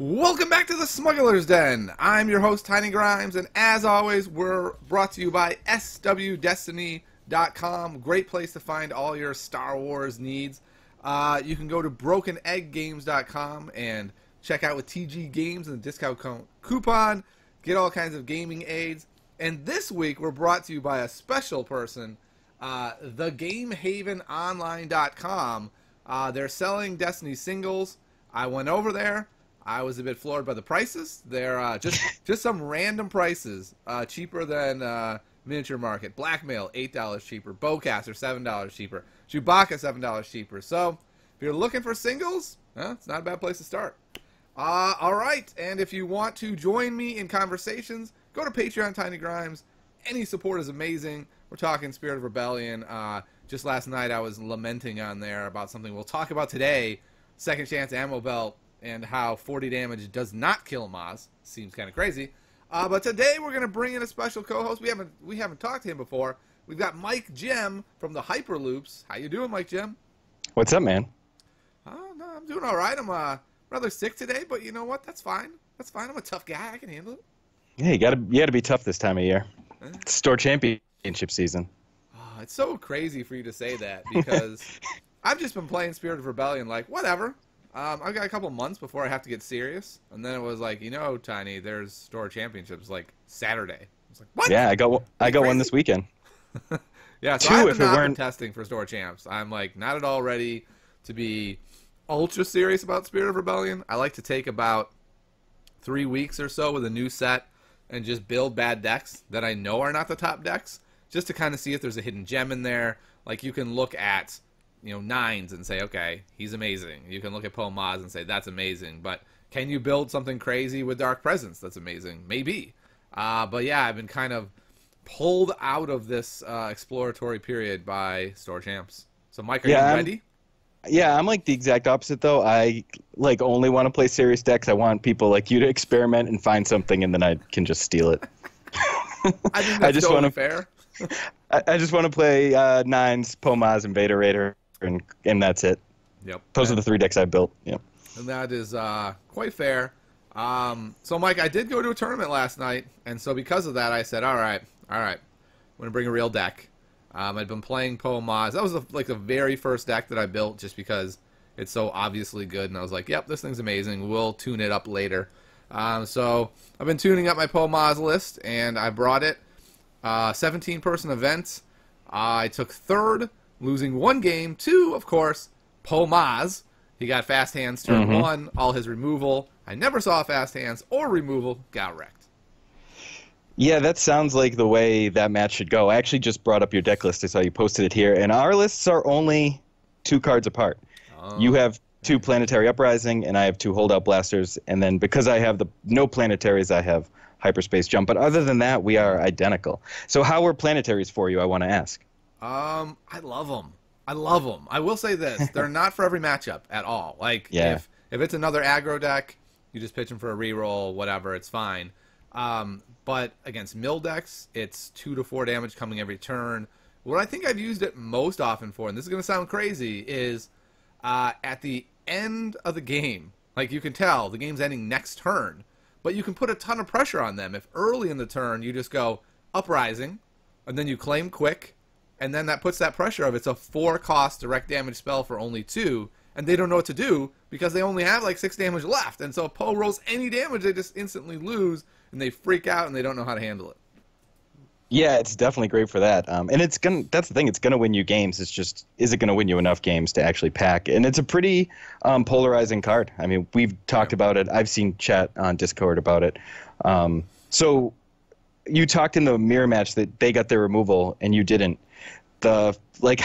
Welcome back to the Smugglers Den. I'm your host, Tiny Grimes, and as always, we're brought to you by swdestiny.com. Great place to find all your Star Wars needs. You can go to brokenegggames.com and check out with TG Games and the discount coupon. Get all kinds of gaming aids. And this week, we're brought to you by a special person, thegamehavenonline.com. They're selling Destiny singles. I went over there. I was a bit floored by the prices. They're just some random prices, cheaper than Miniature Market. Blackmail, $8 cheaper. Bowcaster, $7 cheaper. Chewbacca, $7 cheaper. So, if you're looking for singles, it's not a bad place to start. All right, and if you want to join me in conversations, go to Patreon, Tiny Grimes. Any support is amazing. We're talking Spirit of Rebellion. Just last night, I was lamenting on there about something we'll talk about today, Second Chance Ammo Belt, and how 40 damage does not kill Maz. Seems kind of crazy. But today we're going to bring in a special co-host. We haven't talked to him before. We've got Mike Gem from the Hyperloops. How you doing, Mike Gem? What's up, man? Oh, no, I'm doing all right. I'm rather sick today, but you know what? That's fine. That's fine. I'm a tough guy. I can handle it. Yeah, you gotta be tough this time of year. It's store championship season. Oh, it's so crazy for you to say that because I've just been playing Spirit of Rebellion like, whatever. I've got a couple months before I have to get serious, and then it was like, Tiny, there's store championships like Saturday. I was like, what? Yeah, I got one this weekend. Yeah, so I've been testing for store champs. I'm like not at all ready to be ultra serious about Spirit of Rebellion. I like to take about 3 weeks or so with a new set and just build bad decks that I know are not the top decks, just to kind of see if there's a hidden gem in there. Like you can look at nines and say, okay, he's amazing. You can look at Poe Maz and say, that's amazing. But can you build something crazy with Dark Presence that's amazing? Maybe. But yeah, I've been kind of pulled out of this exploratory period by store champs. So, Mike, are you ready? Yeah, I'm like the exact opposite, though. I only want to play serious decks. I want people like you to experiment and find something, and then I can just steal it. I think that's totally fair. I just want to play nines, Poe Maz, and Vader Raider. And that's it. Yep. Those are the 3 decks I built. Yep. And that is quite fair. So, Mike, I did go to a tournament last night, and so because of that, I said, all right, I'm going to bring a real deck. I'd been playing Poe Maz. That was the very first deck that I built just because it's so obviously good, and I was like, yep, this thing's amazing. We'll tune it up later. So I've been tuning up my Poe Maz list, and I brought it. 17-person event. I took third, losing 1 game to, of course, Poe Maz. He got fast hands turn 1, all his removal. I never saw fast hands or removal. Got wrecked. Yeah, that sounds like the way that match should go. I actually just brought up your deck list. I saw you posted it here. And our lists are only 2 cards apart. You have 2 Planetary Uprising, and I have 2 Holdout Blasters. And then because I have no Planetaries, I have Hyperspace Jump. But other than that, we are identical. So how are Planetaries for you, I want to ask? I love them. I will say this. They're not for every matchup at all. Like, if it's another aggro deck, you just pitch them for a reroll, whatever, it's fine. But against mill decks, it's 2 to 4 damage coming every turn. What I think I've used it most often for, and this is going to sound crazy, is at the end of the game. Like, you can tell the game's ending next turn, but you can put a ton of pressure on them. If early in the turn you just go Uprising, and then you claim quick, and then that puts that pressure of it's a 4-cost direct damage spell for only 2, and they don't know what to do because they only have like 6 damage left. And so if Poe rolls any damage, they just instantly lose, and they freak out, and they don't know how to handle it. Yeah, it's definitely great for that. And that's the thing, it's going to win you games. It's just, is it going to win you enough games to actually pack? And it's a pretty polarizing card. I mean, we've talked about it. I've seen chat on Discord about it. So you talked in the mirror match that they got their removal, and you didn't. How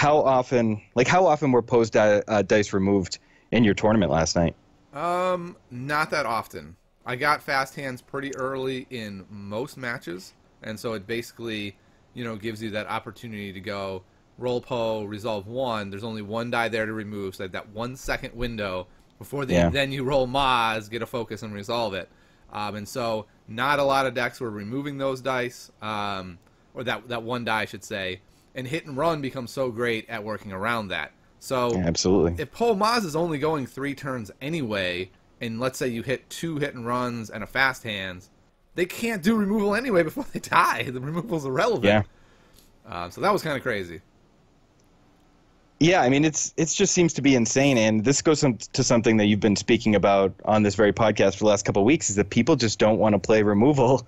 often were Poe's dice removed in your tournament last night? Not that often. I got fast hands pretty early in most matches, and so it basically, gives you that opportunity to go roll Poe, resolve 1. There's only 1 die there to remove, so that 1 second window before then you roll Maz, get a focus, and resolve it. And so not a lot of decks were removing those dice, or that 1 die, I should say. And hit and run becomes so great at working around that. So absolutely, if Poe Maz is only going 3 turns anyway, and let's say you hit 2 hit and runs and a fast hands, they can't do removal anyway before they die. The removal's irrelevant. Yeah. So that was kind of crazy. Yeah, I mean, it's just seems to be insane, and this goes to something that you've been speaking about on this very podcast for the last couple of weeks, is that people just don't want to play removal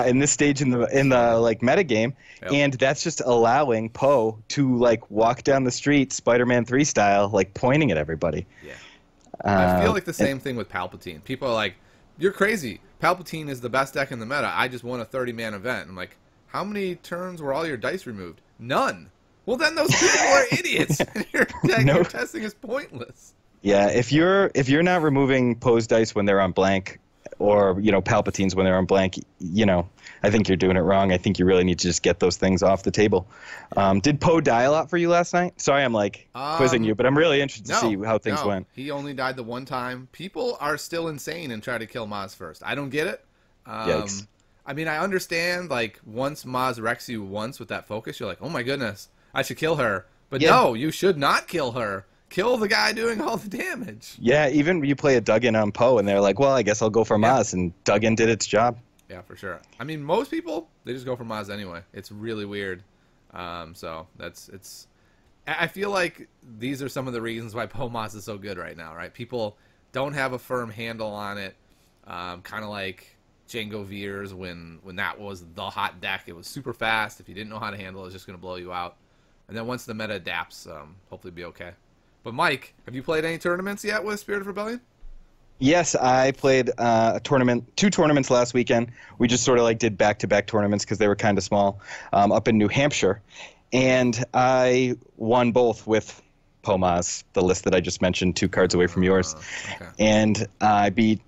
in this stage in the like metagame, and that's just allowing Poe to like walk down the street Spider-Man 3 style, like pointing at everybody. Yeah, I feel like the same thing with Palpatine. People are like, "You're crazy. Palpatine is the best deck in the meta. I just won a 30-man event." I'm like, "How many turns were all your dice removed? None." Well, then those people are idiots. Your testing is pointless. Yeah, if you're not removing Poe's dice when they're on blank, or Palpatine's when they're on blank, I think you're doing it wrong. I think you really need to just get those things off the table. Did Poe die a lot for you last night? Sorry, I'm like quizzing you, but I'm really interested to see how things went. He only died the one time. People are still insane and try to kill Maz first. I don't get it. Yikes. I mean, I understand. Like once Maz wrecks you once with that focus, you're like, oh my goodness. I should kill her. But no, you should not kill her. Kill the guy doing all the damage. Yeah, even you play a Duggan on Poe, and they're like, well, I guess I'll go for Maz, and Duggan did its job. Yeah, for sure. I mean, most people, they just go for Maz anyway. It's really weird. So I feel like these are some of the reasons why Poe Maz is so good right now, right? People don't have a firm handle on it. Kind of like Django Veers when that was the hot deck. It was super fast. If you didn't know how to handle it, it's just going to blow you out. And then once the meta adapts, hopefully be okay. But Mike, have you played any tournaments yet with Spirit of Rebellion? Yes, I played two tournaments last weekend. We just sort of like did back-to-back tournaments because they were kind of small up in New Hampshire. And I won both with Poe Maz, the list that I just mentioned, 2 cards away from yours. Okay. And I beat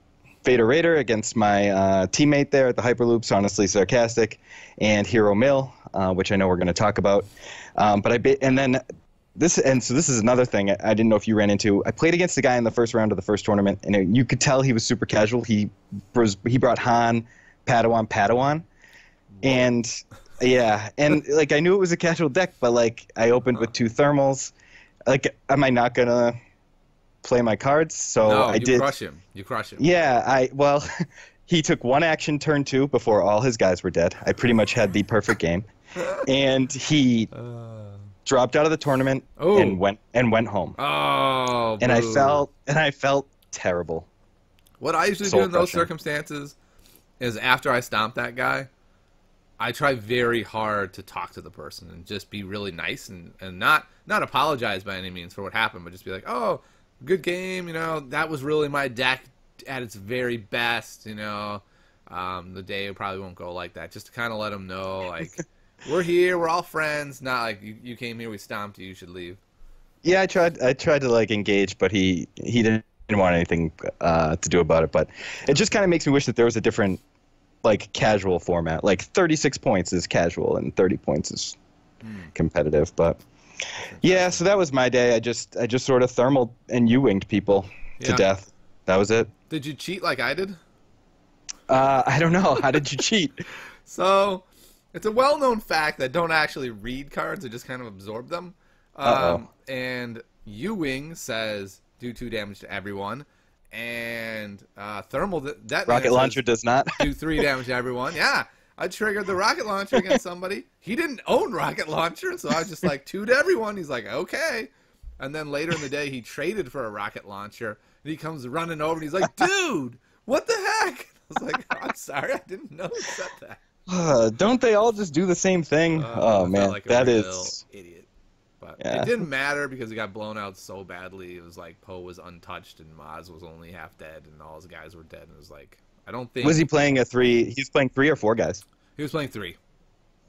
Vader Raider against my teammate there at the Hyperloops, Honestly Sarcastic, and Hero Mill, which I know we're going to talk about. So this is another thing I didn't know if you ran into. I played against a guy in the first round of the first tournament, and you could tell he was super casual. He brought Han, Padawan, and like I knew it was a casual deck, but like I opened with 2 thermals. Like, am I not gonna play my cards? So I did. You crush him. Yeah, he took 1 action turn 2 before all his guys were dead. I pretty much had the perfect game, and he dropped out of the tournament and went home. Oh, and I felt terrible. What I usually do in those circumstances is after I stomp that guy, I try very hard to talk to the person and just be really nice and not apologize by any means for what happened, but just be like, oh, good game, that was really my deck at its very best, the day probably won't go like that. Just to kind of let them know, like, we're here, we're all friends, not like you came here, we stomped you should leave. Yeah, I tried to like engage, but he didn't want anything to do about it. But it just kind of makes me wish that there was a different like casual format. Like 36 points is casual and 30 points is competitive. But yeah, so that was my day. I just sort of thermal and U-winged people to death. That was it. Did you cheat like I did? I don't know. How did you cheat? So it's a well-known fact that don't actually read cards; they just kind of absorb them. And U-wing says do 2 damage to everyone, and thermal rocket launcher does not do 3 damage to everyone. Yeah, I triggered the rocket launcher against somebody. He didn't own rocket launcher, so I was just like 2 to everyone. He's like, okay. And then later in the day, he traded for a rocket launcher, and he comes running over, and he's like, dude, what the heck? I was like, I'm sorry, I didn't know you said that. Don't they all just do the same thing? Oh man, like that is idiot. But it didn't matter because he got blown out so badly. It was like Poe was untouched and Maz was only half dead, and all his guys were dead. And it was like, I don't think. Was he playing a 3? He's playing 3 or 4 guys. He was playing 3.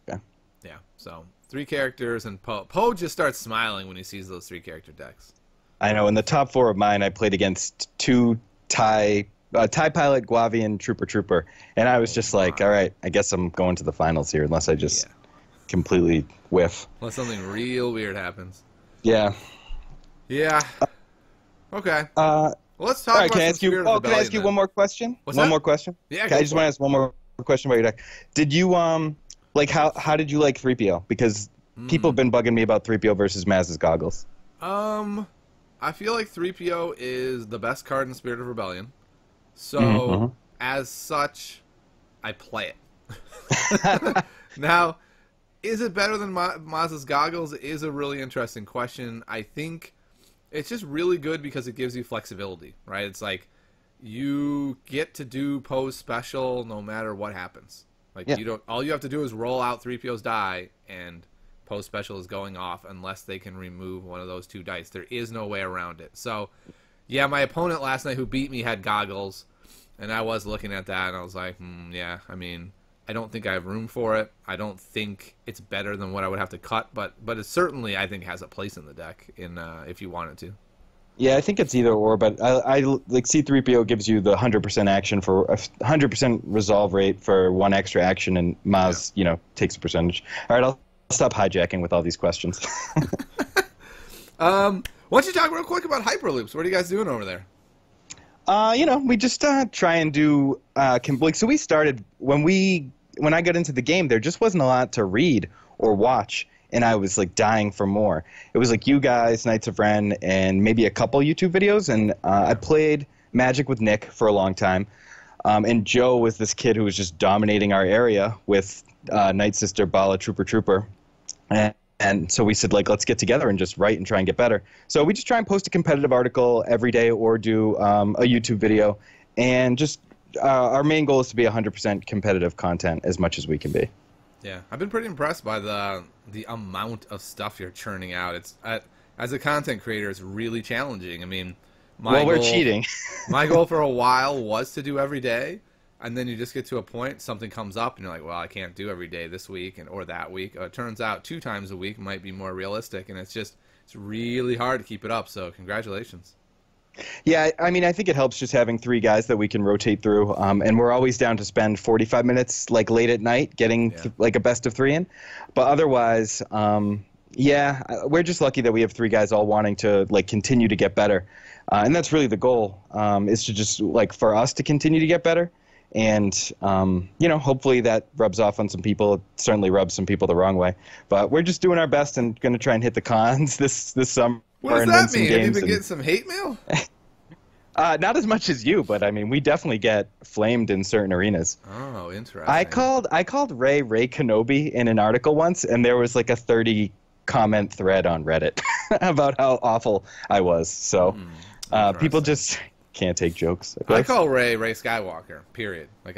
Okay. Yeah. So 3 characters, and Poe just starts smiling when he sees those 3 character decks. I know. In the top 4 of mine, I played against 2 TIE Pilot, Guavian, Trooper, and I was just like, all right, I guess I'm going to the finals here, unless I just completely whiff. Unless something real weird happens. Yeah. Yeah. Okay. Well, let's talk about can I ask you one more question? One more question? Yeah. Okay, I just want to ask one more question about your deck. Did you like how did you like 3PO? Because people have been bugging me about 3PO versus Maz's goggles. I feel like 3PO is the best card in Spirit of Rebellion. So as such, I play it. Now, is it better than Maz's goggles? Is a really interesting question. I think it's just really good because it gives you flexibility, right? It's like you get to do pose special no matter what happens. Like you don't. All you have to do is roll out 3PO's die, and pose special is going off unless they can remove one of those 2 dice. There is no way around it. So, yeah, my opponent last night who beat me had goggles, and I was looking at that, and I was like, yeah, I mean, I don't think I have room for it. I don't think it's better than what I would have to cut, but it certainly, I think, has a place in the deck if you wanted to. Yeah, I think it's either or, but I like C-3PO gives you the 100% action for 100% resolve rate for 1 extra action, and Maz, takes a percentage. All right, I'll stop hijacking with all these questions. Why don't you talk real quick about Hyperloops? What are you guys doing over there? We just try and do so we started when I got into the game, there just wasn't a lot to read or watch, and I was like dying for more. It was like you guys, Knights of Ren, and maybe a couple YouTube videos, and I played Magic with Nick for a long time, and Joe was this kid who was just dominating our area with Night Sister, Bala, Trooper, and so we said, like, let's get together and just write and try and get better. So we just try and post a competitive article every day or do a YouTube video, and just our main goal is to be 100% competitive content as much as we can be. Yeah, I've been pretty impressed by the amount of stuff you're churning out. It's as a content creator, it's really challenging. I mean, we're cheating. My goal for a while was to do every day, and then you just get to a point, something comes up, and you're like, well, I can't do every day this week or that week. It turns out 2 times a week might be more realistic, and it's really hard to keep it up. So congratulations. Yeah, I mean, I think it helps just having 3 guys that we can rotate through, and we're always down to spend 45 minutes, like, late at night getting, like, a best of 3 in. But otherwise, we're just lucky that we have 3 guys all wanting to, like, continue to get better. And that's really the goal, is to just, like, for us to continue to get better. And, hopefully that rubs off on some people. It certainly rubs some people the wrong way. But we're just doing our best and going to try and hit the cons this summer. What does that mean? Have you been getting some hate mail? Not as much as you, but I mean, we definitely get flamed in certain arenas. Oh, interesting. I called Ray Kenobi in an article once, and there was like a 30-comment thread on Reddit about how awful I was. So people just can't take jokes. I call Ray Skywalker, period. Like,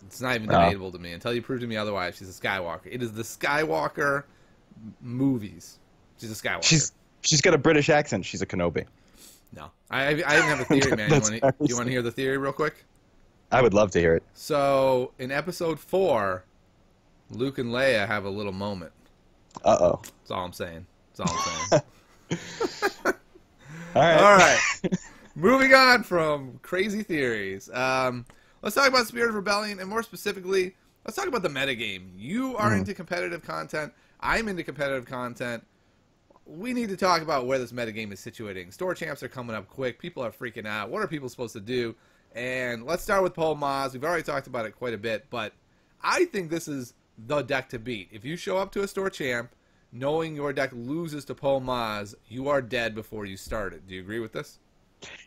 it's not even debatable to me. Until you prove to me otherwise, she's a Skywalker. It is the Skywalker movies. She's a Skywalker. She's got a British accent. She's a Kenobi. No. I even have a theory, man. Do you want to hear the theory real quick? I would love to hear it. So, in episode 4, Luke and Leia have a little moment. Uh-oh. That's all I'm saying. That's all I'm saying. All right. Moving on from crazy theories. Let's talk about Spirit of Rebellion, and more specifically, let's talk about the metagame. You are into competitive content. I'm into competitive content. We need to talk about where this metagame is situating. Store champs are coming up quick. People are freaking out. What are people supposed to do? And let's start with Pol Maz. We've already talked about it quite a bit, but I think this is the deck to beat. If you show up to a store champ knowing your deck loses to Pol Maz, you are dead before you start it. Do you agree with this?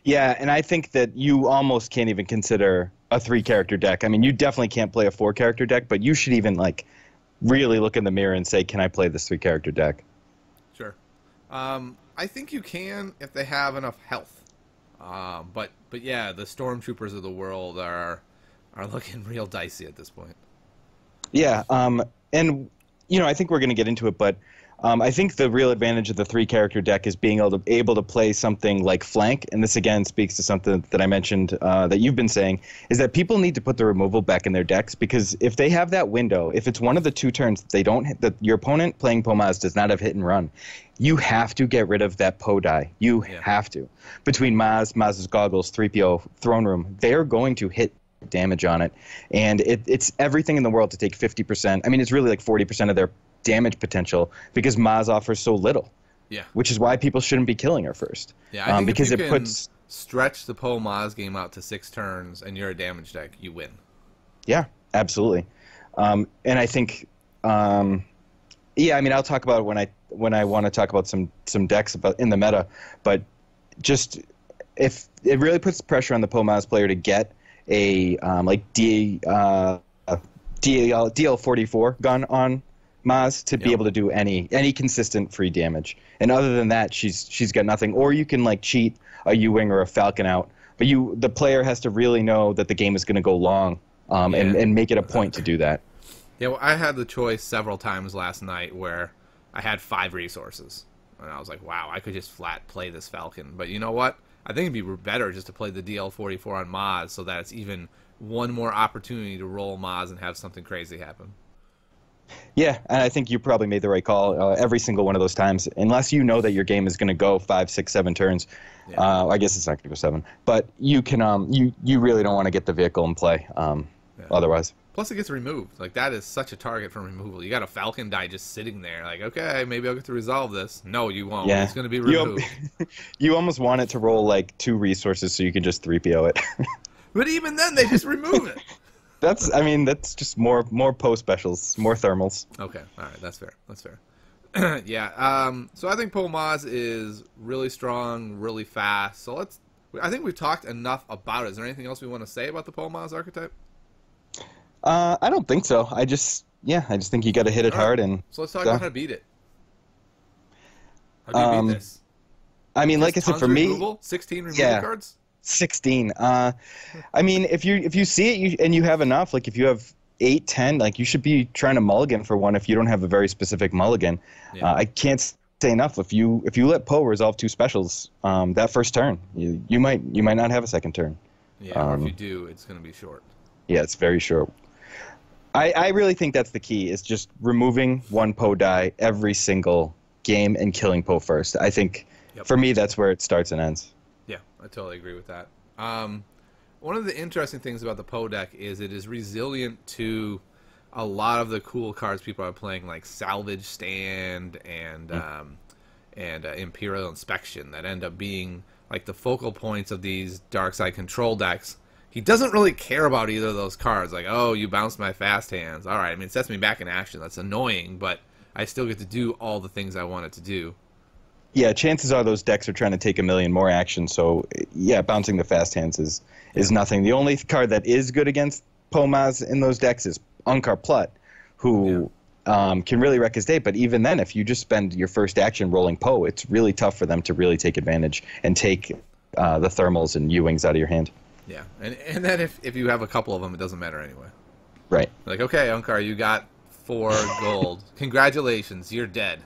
Yeah, and I think that you almost can't even consider a 3-character deck. I mean, you definitely can't play a 4-character deck, but you should even, like, really look in the mirror and say, can I play this 3-character deck? Sure. I think you can if they have enough health. But yeah, the stormtroopers of the world are looking real dicey at this point. Yeah, and I think we're going to get into it, but I think the real advantage of the 3-character deck is being able to play something like flank, and this again speaks to something that I mentioned that you've been saying, is that people need to put the removal back in their decks, because if they have that window, if it's one of the 2 turns that your opponent playing Pol Maz does not have hit and run, you have to get rid of that Poe die. You have to. Between Maz's goggles, 3PO, throne room, they're going to hit damage on it, and it's everything in the world to take 50%. I mean, it's really like 40% of their damage potential because Maz offers so little. Yeah. Which is why people shouldn't be killing her first. Yeah, I think because if you it can puts stretch the Pol Maz game out to 6 turns and you're a damage deck, you win. Yeah, absolutely. And I think I mean, I'll talk about it when I want to talk about some decks in the meta, but just if it really puts pressure on the Pol Maz player to get a like DL44 gun on Maz to be able to do any consistent free damage. And other than that, she's got nothing. Or you can like cheat a U-wing or a Falcon out, but the player has to really know that the game is going to go long, and make it a point to do that. Yeah, well, I had the choice several times last night where I had 5 resources, and I was like, wow, I could just flat play this Falcon. But you know what? I think it'd be better just to play the DL44 on Maz so that it's even one more opportunity to roll Maz and have something crazy happen. Yeah, and I think you probably made the right call every single one of those times. Unless you know that your game is going to go 5, 6, 7 turns, I guess it's not going to go 7. But you can you really don't want to get the vehicle in play otherwise. Plus, it gets removed. Like, that is such a target for removal. You got a Falcon die just sitting there. Like, okay, maybe I'll get to resolve this. No, you won't. Yeah. It's going to be removed. You almost want it to roll, like, 2 resources so you can just 3PO it. But even then, they just remove it. That's just more post specials, more thermals. Okay, all right, that's fair. That's fair. Yeah. So I think Maz is really strong, really fast. So I think we've talked enough about it. Is there anything else we want to say about the Maz archetype? I don't think so. I just think you got to hit it hard. And so let's talk about how to beat it. How do you beat this? I mean, like I said, for me, 16 removal cards. 16. I mean, if you see it and you have enough, like if you have 8, 10, like you should be trying to mulligan for one if you don't have a very specific mulligan. Yeah. I can't say enough. If you let Poe resolve 2 specials that first turn, you might not have a second turn. Yeah, or if you do, it's going to be short. Yeah, it's very short. I really think that's the key, is just removing 1 Poe die every single game and killing Poe first. I think for me that's where it starts and ends. Yeah, I totally agree with that. One of the interesting things about the Poe deck is it is resilient to a lot of the cool cards people are playing, like Salvage Stand and Imperial Inspection, that end up being like the focal points of these dark side control decks. He doesn't really care about either of those cards. Like, oh, you bounced my fast hands. All right, I mean, it sets me back in action. That's annoying, but I still get to do all the things I want it to do. Yeah, chances are those decks are trying to take a million more action, so yeah, bouncing the fast hands is nothing. The only card that is good against Maz in those decks is Unkar Plut, who can really wreck his day, but even then, if you just spend your first action rolling Poe, it's really tough for them to really take advantage and take the thermals and U-Wings out of your hand. Yeah, and then if you have a couple of them, it doesn't matter anyway. Right. Like, okay, Unkar, you got 4 gold. Congratulations, you're dead.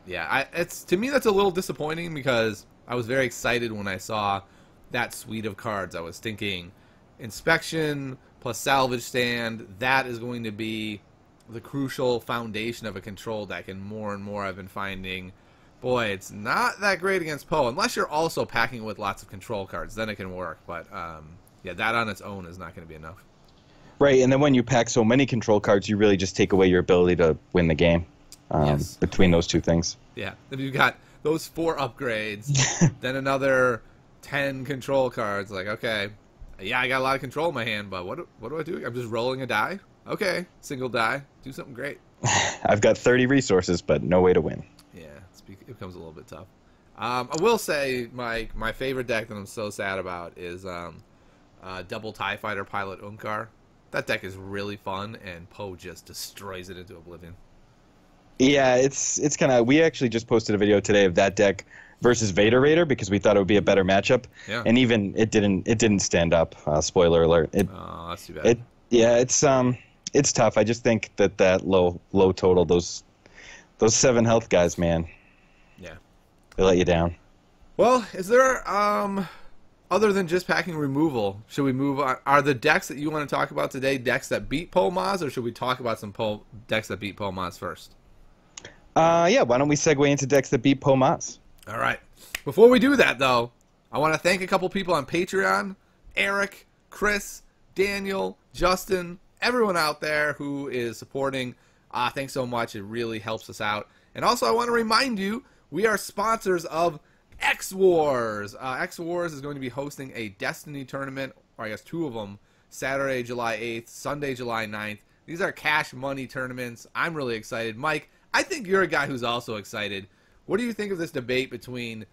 Yeah, to me that's a little disappointing because I was very excited when I saw that suite of cards. I was thinking Inspection plus Salvage Stand, that is going to be the crucial foundation of a control deck, and more I've been finding, boy, it's not that great against Poe, unless you're also packing with lots of control cards. Then it can work, but yeah, that on its own is not going to be enough. Right, and then when you pack so many control cards, you really just take away your ability to win the game. Between those 2 things. Yeah, if you've got those 4 upgrades, then another 10 control cards. Like, okay, yeah, I got a lot of control in my hand, but what do I do? I'm just rolling a die. Okay, single die, do something great. I've got 30 resources, but no way to win. Yeah, it becomes a little bit tough. I will say my favorite deck that I'm so sad about is double TIE Fighter Pilot Unkar. That deck is really fun, and Poe just destroys it into oblivion. Yeah, it's kind of. We actually just posted a video today of that deck versus Vader Raider because we thought it would be a better matchup. Yeah. And even it didn't stand up. Spoiler alert. Oh, that's too bad. It's tough. I just think that low total, those 7 health guys, man. Yeah. They let you down. Well, is there other than just packing removal, should we move on? Are the decks that you want to talk about today decks that beat Maz, or should we talk about some decks that beat Maz first? Yeah, why don't we segue into decks that beat Maz? All right. Before we do that, though, I want to thank a couple people on Patreon. Eric, Chris, Daniel, Justin, everyone out there who is supporting. Thanks so much. It really helps us out. And also, I want to remind you, we are sponsors of X Wars. X Wars is going to be hosting a Destiny tournament, or I guess 2 of them, Saturday, July 8th, Sunday, July 9th. These are cash money tournaments. I'm really excited. Mike, I think you're a guy who's also excited. What do you think of this debate between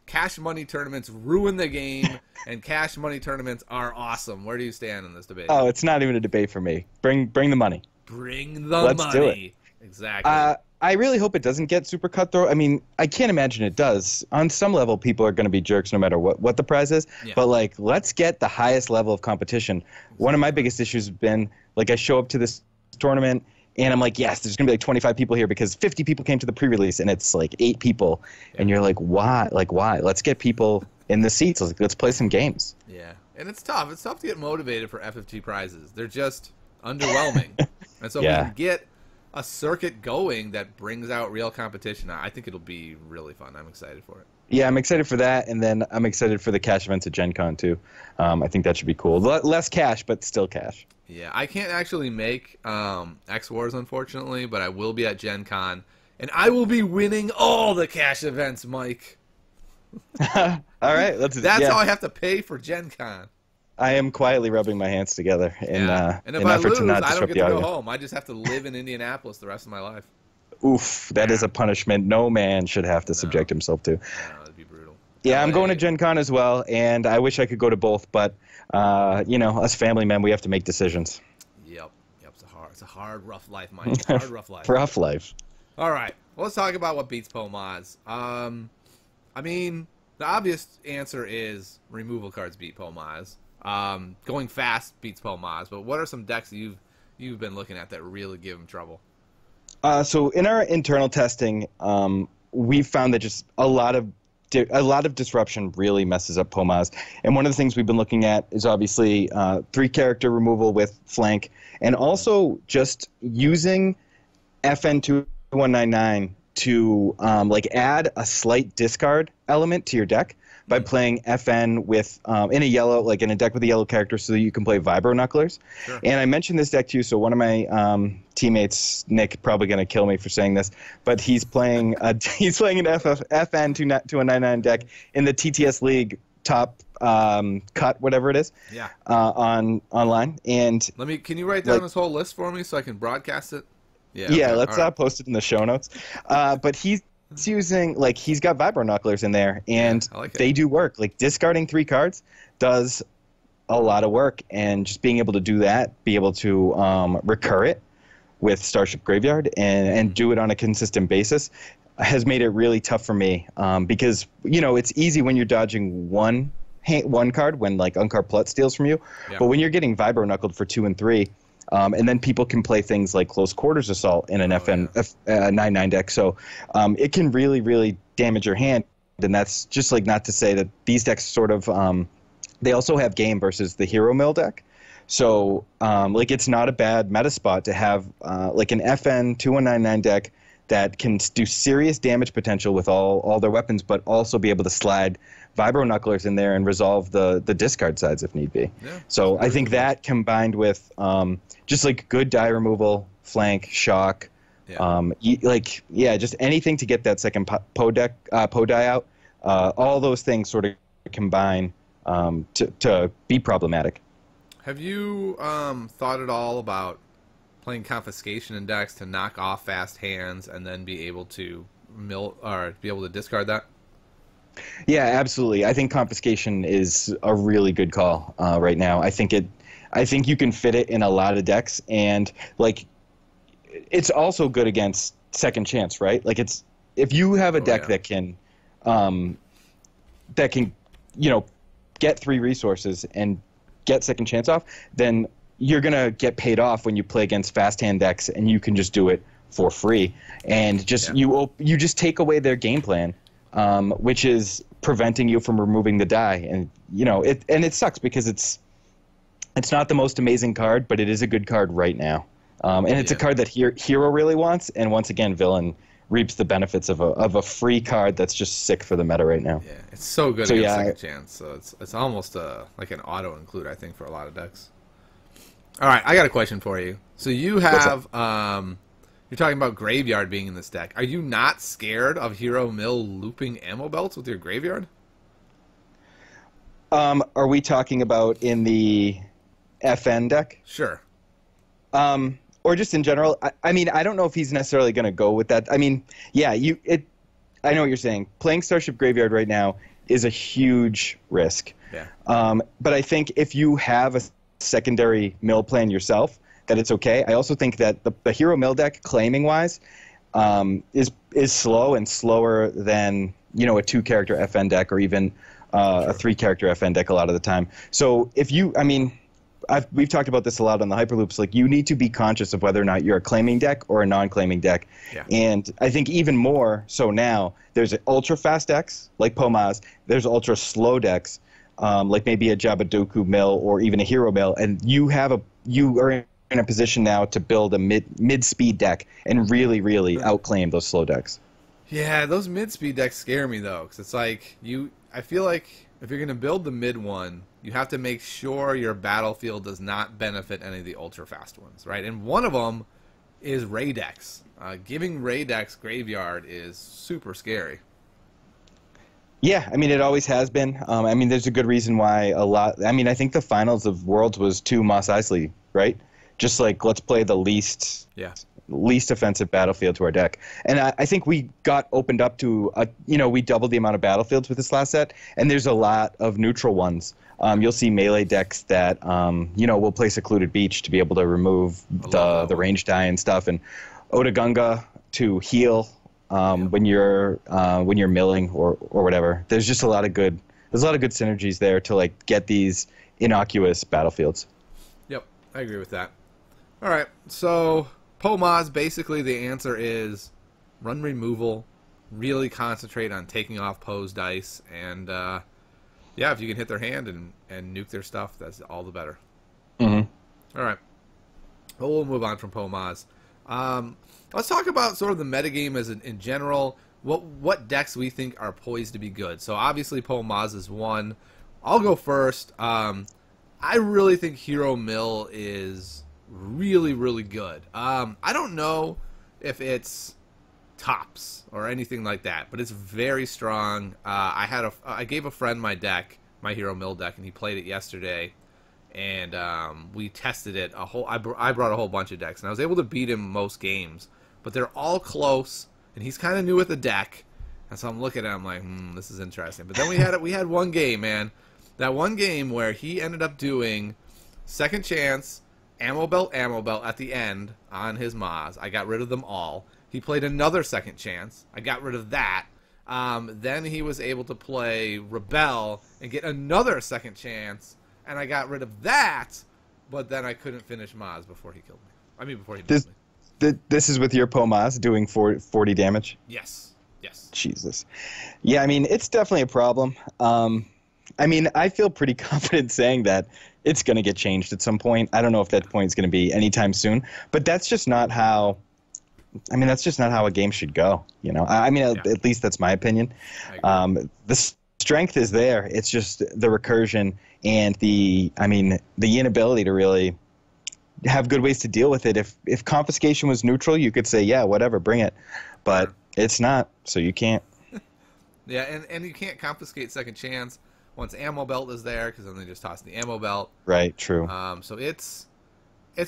cash money tournaments ruin the game, and cash money tournaments are awesome. Where do you stand in this debate? Oh, it's not even a debate for me. Bring the money. Bring the Let's money. do it. Exactly. I really hope it doesn't get super cutthroat. I mean, I can't imagine it does. On some level, people are going to be jerks no matter what the prize is. Yeah. But, like, let's get the highest level of competition. One of my biggest issues has been, like, I show up to this tournament, and I'm like, yes, there's going to be, like, 25 people here because 50 people came to the pre-release, and it's, like, 8 people. Yeah. And you're like, why? Like, why? Let's get people in the seats. Let's play some games. Yeah. And it's tough. It's tough to get motivated for FFG prizes. They're just underwhelming. And so if we can get a circuit going that brings out real competition, I think it'll be really fun. I'm excited for it. Yeah, I'm excited for that, and then I'm excited for the cash events at Gen Con, too. I think that should be cool. Less cash, but still cash. Yeah, I can't actually make X Wars, unfortunately, but I will be at Gen Con, and I will be winning all the cash events, Mike. All right. That's how I have to pay for Gen Con. I am quietly rubbing my hands together in and if an I effort lose, to not I don't disrupt get the to audio. go home. I just have to live in Indianapolis the rest of my life. Oof, that is a punishment no man should have to subject himself to. No, it'd be brutal. Yeah, I'm going to Gen Con as well, and I wish I could go to both, but us family men, we have to make decisions. Yep, it's a hard, rough life, Mike. Hard, rough life. Rough life. All right, well, let's talk about what beats POMAs. I mean, the obvious answer is removal cards beat POMAs. Going fast beats POMAs, but what are some decks that you've been looking at that really give them trouble? So in our internal testing, we found that just a lot of disruption really messes up POMAs. And one of the things we've been looking at is obviously 3-character removal with flank, and also just using FN2199 to add a slight discard element to your deck by playing FN with in a deck with a yellow character, so that you can play Vibro Knucklers. Sure. And I mentioned this deck to you, so one of my teammates, Nick, probably going to kill me for saying this, but he's playing an FN 2199 deck in the TTS League top cut, whatever it is. Yeah. Online. And can you write down this whole list for me so I can broadcast it? Yeah. Okay. Let's post it in the show notes. But he's using, he's got Vibro Knucklers in there, and they do work. Discarding 3 cards does a lot of work, and just being able to do that, be able to recur it with Starship Graveyard and do it on a consistent basis has made it really tough for me, because it's easy when you're dodging one card when Unkar Plut steals from you, but when you're getting Vibro Knuckled for 2 and 3, and then people can play things like Close Quarters Assault in an FN 99 deck. So it can really, really damage your hand. And that's just not to say that these decks sort of they also have game versus the Hero Mill deck. So it's not a bad meta spot to have an FN 2199 deck that can do serious damage potential with all their weapons, but also be able to slide Vibro Knucklers in there and resolve the discard sides if need be. Yeah, so I think that combined with just good die removal, flank, shock, just anything to get that second Po die out, all those things sort of combine to be problematic. Have you thought at all about playing Confiscation in decks to knock off fast hands and then be able to discard that? Yeah, absolutely. I think Confiscation is a really good call right now. I think you can fit it in a lot of decks, and it's also good against Second Chance, right? If you have a deck that can get 3 resources and get Second Chance off, then you're gonna get paid off when you play against fast hand decks, and you can just do it for free, and you just take away their game plan. Which is preventing you from removing the die, and it sucks because it's not the most amazing card, but it is a good card right now, and it's a card that Hero really wants, and once again, Villain reaps the benefits of a free card that's just sick for the meta right now. Yeah, it's so good against Second Chance, so it's almost like an auto include, I think, for a lot of decks. All right, I got a question for you. So you have you're talking about Graveyard being in this deck. Are you not scared of Hero Mill looping ammo belts with your Graveyard? Are we talking about in the FN deck? Sure. Or just in general? I mean, I don't know if he's necessarily going to go with that. I mean, yeah, I know what you're saying. Playing Starship Graveyard right now is a huge risk. Yeah. But I think if you have a secondary mill plan yourself, that it's okay. I also think that the hero mill deck, claiming wise, is slow and slower than a 2-character FN deck or even a 3-character FN deck a lot of the time. So if you, I mean, we've talked about this a lot on the Hyperloops. Like, you need to be conscious of whether or not you're a claiming deck or a non-claiming deck. Yeah. And I think even more so now, there's ultra fast decks like Pomaz. There's ultra slow decks like maybe a Jabadoku mill or even a hero mill, and you are in a position now to build a mid-speed deck and really outclaim those slow decks. Yeah, those mid-speed decks scare me, though, because it's like, I feel like if you're going to build the mid one, you have to make sure your battlefield does not benefit any of the ultra-fast ones, right? And one of them is Ray decks. Giving Ray decks Graveyard is super scary. Yeah, I mean, it always has been. I mean, there's a good reason why I think the finals of Worlds was 2 Mos Eisley, right? Just like, let's play the least offensive battlefield to our deck. And I think we got opened up to, we doubled the amount of battlefields with this last set, and there's a lot of neutral ones. You'll see melee decks that, will play Secluded Beach to be able to remove the range die and stuff, and Otagunga to heal when you're milling or whatever. There's just a lot of good synergies there to like get these innocuous battlefields. Yep, I agree with that. All right, so Pomaz, basically the answer is run removal, really concentrate on taking off Poe's dice, and if you can hit their hand and nuke their stuff, that's all the better. Mm-hmm. All right, well, we'll move on from Pomaz. Let's talk about sort of the metagame as in general, what decks we think are poised to be good. So obviously Pomaz is one. I'll go first. I really think Hero Mill is really good. I don't know if it's tops or anything like that, but it's very strong. I gave a friend my deck, my Hero Mill deck, and he played it yesterday, and we tested it I brought a whole bunch of decks, and I was able to beat him most games, but they're all close, and he's kind of new with the deck, and so I'm looking at it, I'm like, this is interesting. But then we had one game, man, that one game where he ended up doing second chance, ammo belt at the end on his Maz. I got rid of them all. He played another second chance. I got rid of that. Then he was able to play Rebel and get another second chance, and I got rid of that, but then I couldn't finish Maz before he killed me. I mean, before he killed me. This is with your Pomaz doing 40 damage? Yes. Jesus. Yeah, I mean, it's definitely a problem. I mean, I feel pretty confident saying that it's going to get changed at some point. I don't know if that point is going to be anytime soon, but that's just not how a game should go. At least that's my opinion. The strength is there. It's just the recursion and the inability to really have good ways to deal with it. If confiscation was neutral, you could say, yeah, whatever, bring it. But it's not, so you can't. Yeah, and you can't confiscate second chance once ammo belt is there, because then they just toss the ammo belt. Right, true. So it's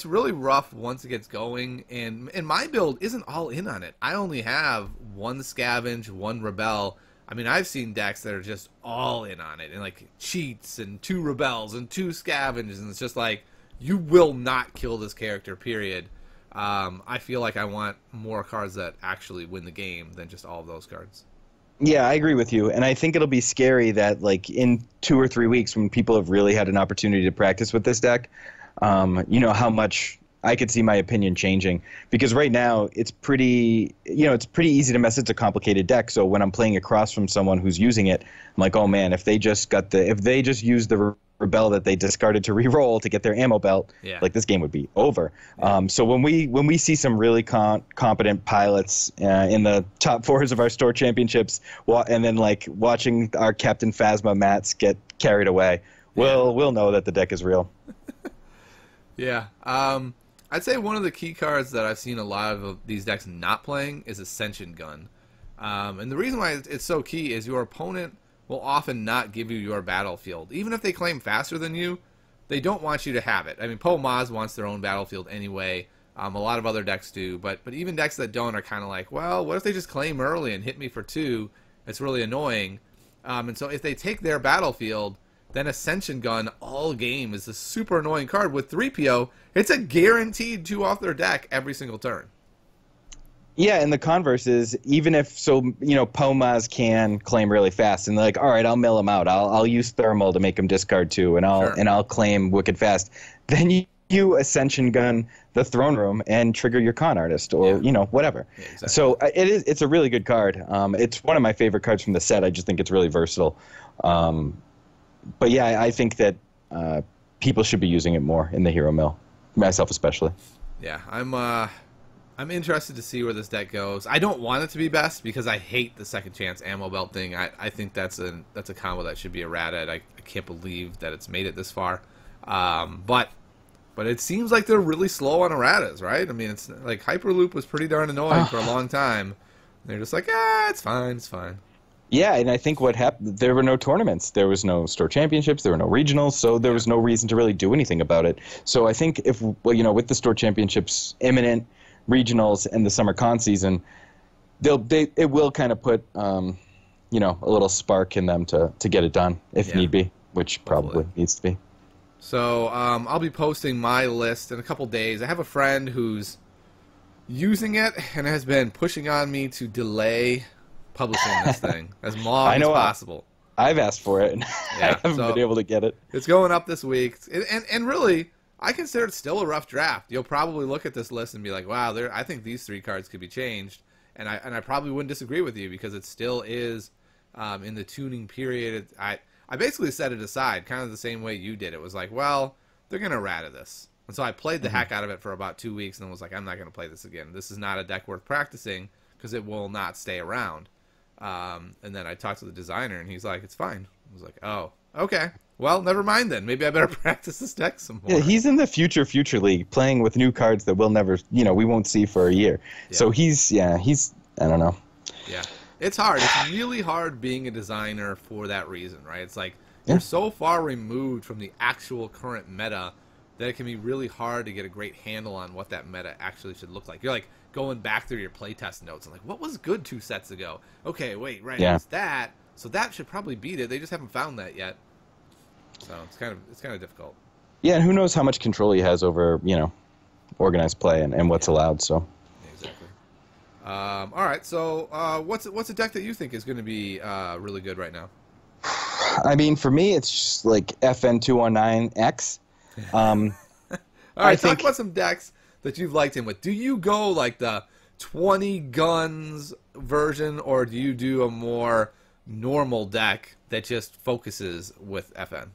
really rough once it gets going, and my build isn't all in on it. I only have one scavenge, one rebel. I mean, I've seen decks that are just all in on it, and like cheats and 2 rebels and 2 scavenges, and it's just like, you will not kill this character, period. I feel like I want more cards that actually win the game than just all of those cards. Yeah, I agree with you, and I think it'll be scary that like in 2 or 3 weeks, when people have really had an opportunity to practice with this deck, how much I could see my opinion changing. Because right now it's pretty easy to mess. It's a complicated deck, so when I'm playing across from someone who's using it, I'm like, oh man, if they just used the rebel that they discarded to re-roll to get their ammo belt, like this game would be over. So when we see some really competent pilots in the top 4s of our store championships, and then like watching our Captain Phasma mats get carried away, we'll know that the deck is real. Yeah. I'd say one of the key cards that I've seen a lot of these decks not playing is Ascension Gun. And the reason why it's so key is your opponent will often not give you your battlefield. Even if they claim faster than you, they don't want you to have it. I mean, Maz wants their own battlefield anyway. A lot of other decks do. But even decks that don't are kind of like, well, what if they just claim early and hit me for 2? It's really annoying. And so if they take their battlefield, then Ascension Gun all game is a super annoying card. With 3PO, it's a guaranteed 2 off their deck every single turn. Yeah, and the converse is, even if, Pomaz can claim really fast, and they're like, all right, I'll mill him out. I'll use Thermal to make him discard 2, and I'll claim Wicked Fast. Then you Ascension Gun the Throne Room and trigger your Con Artist, or whatever. Yeah, exactly. So it's a really good card. It's one of my favorite cards from the set. I just think it's really versatile. But yeah, I think that people should be using it more in the Hero Mill, myself especially. Yeah, I'm interested to see where this deck goes. I don't want it to be best because I hate the second chance ammo belt thing. I think that's a combo that should be errated. I can't believe that it's made it this far. But it seems like they're really slow on erratas, right? I mean, it's like Hyperloop was pretty darn annoying for a long time. They're just like, it's fine, it's fine. Yeah, and I think what happened, there were no tournaments. There was no store championships. There were no regionals, so there was no reason to really do anything about it. So I think with the store championships imminent, regionals, and the summer con season, it will kind of put a little spark in them to get it done if need be, which probably needs to be. So I'll be posting my list in a couple days. I have a friend who's using it and has been pushing on me to delay publishing this thing as long as possible. I've asked for it, and I haven't been able to get it. It's going up this week, and really, I consider it still a rough draft. You'll probably look at this list and be like, wow, I think these 3 cards could be changed, and I probably wouldn't disagree with you because it still is in the tuning period. I basically set it aside kind of the same way you did. It was like, well, they're going to errata this. And so I played the heck out of it for about 2 weeks and was like, I'm not going to play this again. This is not a deck worth practicing because it will not stay around. And then I talked to the designer, and he's like, it's fine. I was like, oh, okay. Well, never mind then. Maybe I better practice this deck some more. Yeah, he's in the future league playing with new cards that we'll never, we won't see for a year. Yeah. So he's, I don't know. Yeah. It's hard. It's really hard being a designer for that reason, right? It's like you're so far removed from the actual current meta that it can be really hard to get a great handle on what that meta actually should look like. You're like going back through your playtest notes and like, what was good 2 sets ago? Okay, wait, right, it's that. So that should probably beat it. They just haven't found that yet. So it's kind of difficult. Yeah, and who knows how much control he has over, organized play and what's allowed, so. Exactly. All right, so what's a deck that you think is going to be really good right now? I mean, for me, it's just like FN219X. All right, talk about some decks that you've liked him with. Do you go like the 20 guns version, or do you do a more normal deck that just focuses with FN?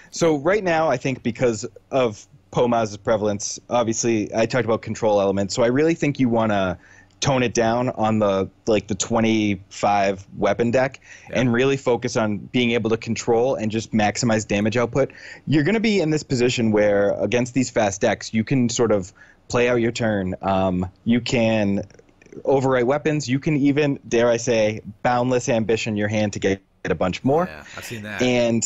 So right now, I think because of Pomaz's prevalence, obviously, I talked about control elements, so I really think you want to tone it down on the 25 weapon deck and really focus on being able to control and just maximize damage output. You're going to be in this position where against these fast decks, you can sort of play out your turn. You can overwrite weapons. You can even, dare I say, boundless ambition your hand to get a bunch more. Yeah, I've seen that. And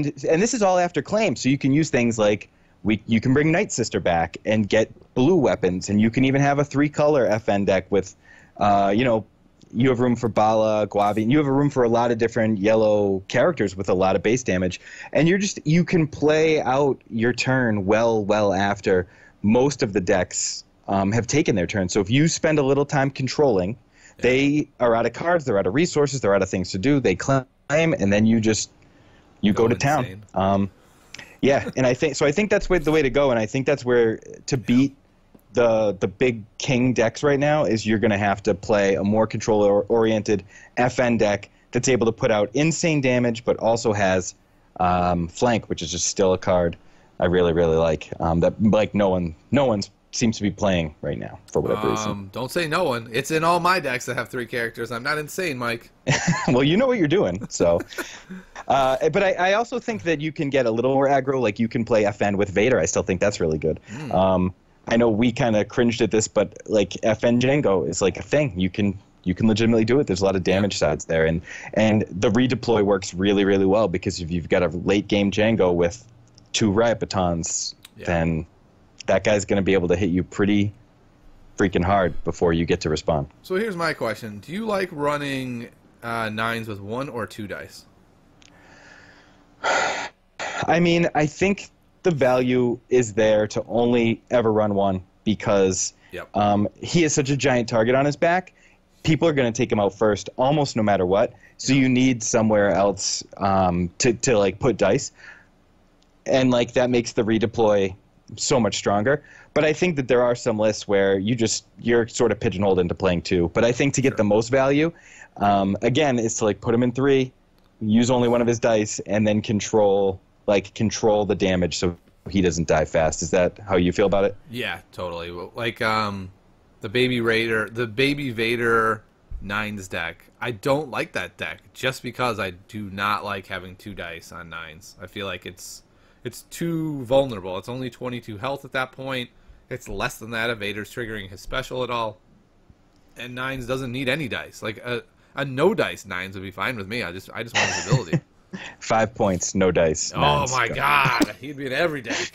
this is all after claim, so you can use things like you can bring Night Sister back and get blue weapons, and you can even have a 3-color FN deck with, you have room for Bala, Guavi, and you have a room for a lot of different yellow characters with a lot of base damage, and you can play out your turn well after most of the decks have taken their turn. So if you spend a little time controlling, they are out of cards, they're out of resources, they're out of things to do, they claim, and then you go to town. Yeah, and I think that's the way to go, and I think that's where to beat the big king decks right now is you're going to have to play a more controller-oriented FN deck that's able to put out insane damage, but also has flank, which is just still a card I really like. That no one seems to be playing right now for whatever reason. Don't say no one. It's in all my decks that have 3 characters. I'm not insane, Mike. Well, you know what you're doing, so. But I also think that you can get a little more aggro. Like you can play FN with Vader. I still think that's really good. I know we kind of cringed at this, but like FN Django is like a thing. You can legitimately do it. There's a lot of damage sides there, and the redeploy works really well because if you've got a late game Django with 2 riot batons, then that guy's going to be able to hit you pretty freaking hard before you get to respond. So here's my question. Do you like running nines with 1 or 2 dice? I mean, I think the value is there to only ever run 1 because Yep. he has such a giant target on his back. People are going to take him out first, almost no matter what. So you need somewhere else to like put dice, and like that makes the redeploy so much stronger. But I think that there are some lists where you're sort of pigeonholed into playing 2. But I think to get the most value, again, is to like put him in 3, use only one of his dice, and then control the damage so he doesn't die fast. Is that how you feel about it? Yeah, totally. Like the Baby Vader nines deck. I don't like that deck just because I do not like having 2 dice on nines. I feel like it's too vulnerable. It's only 22 health at that point. It's less than that if Vader's triggering his special at all. And nines doesn't need any dice. Like a no dice nines would be fine with me. I just want his ability. 5 points, no dice. Oh nines. my god, he'd be in every deck.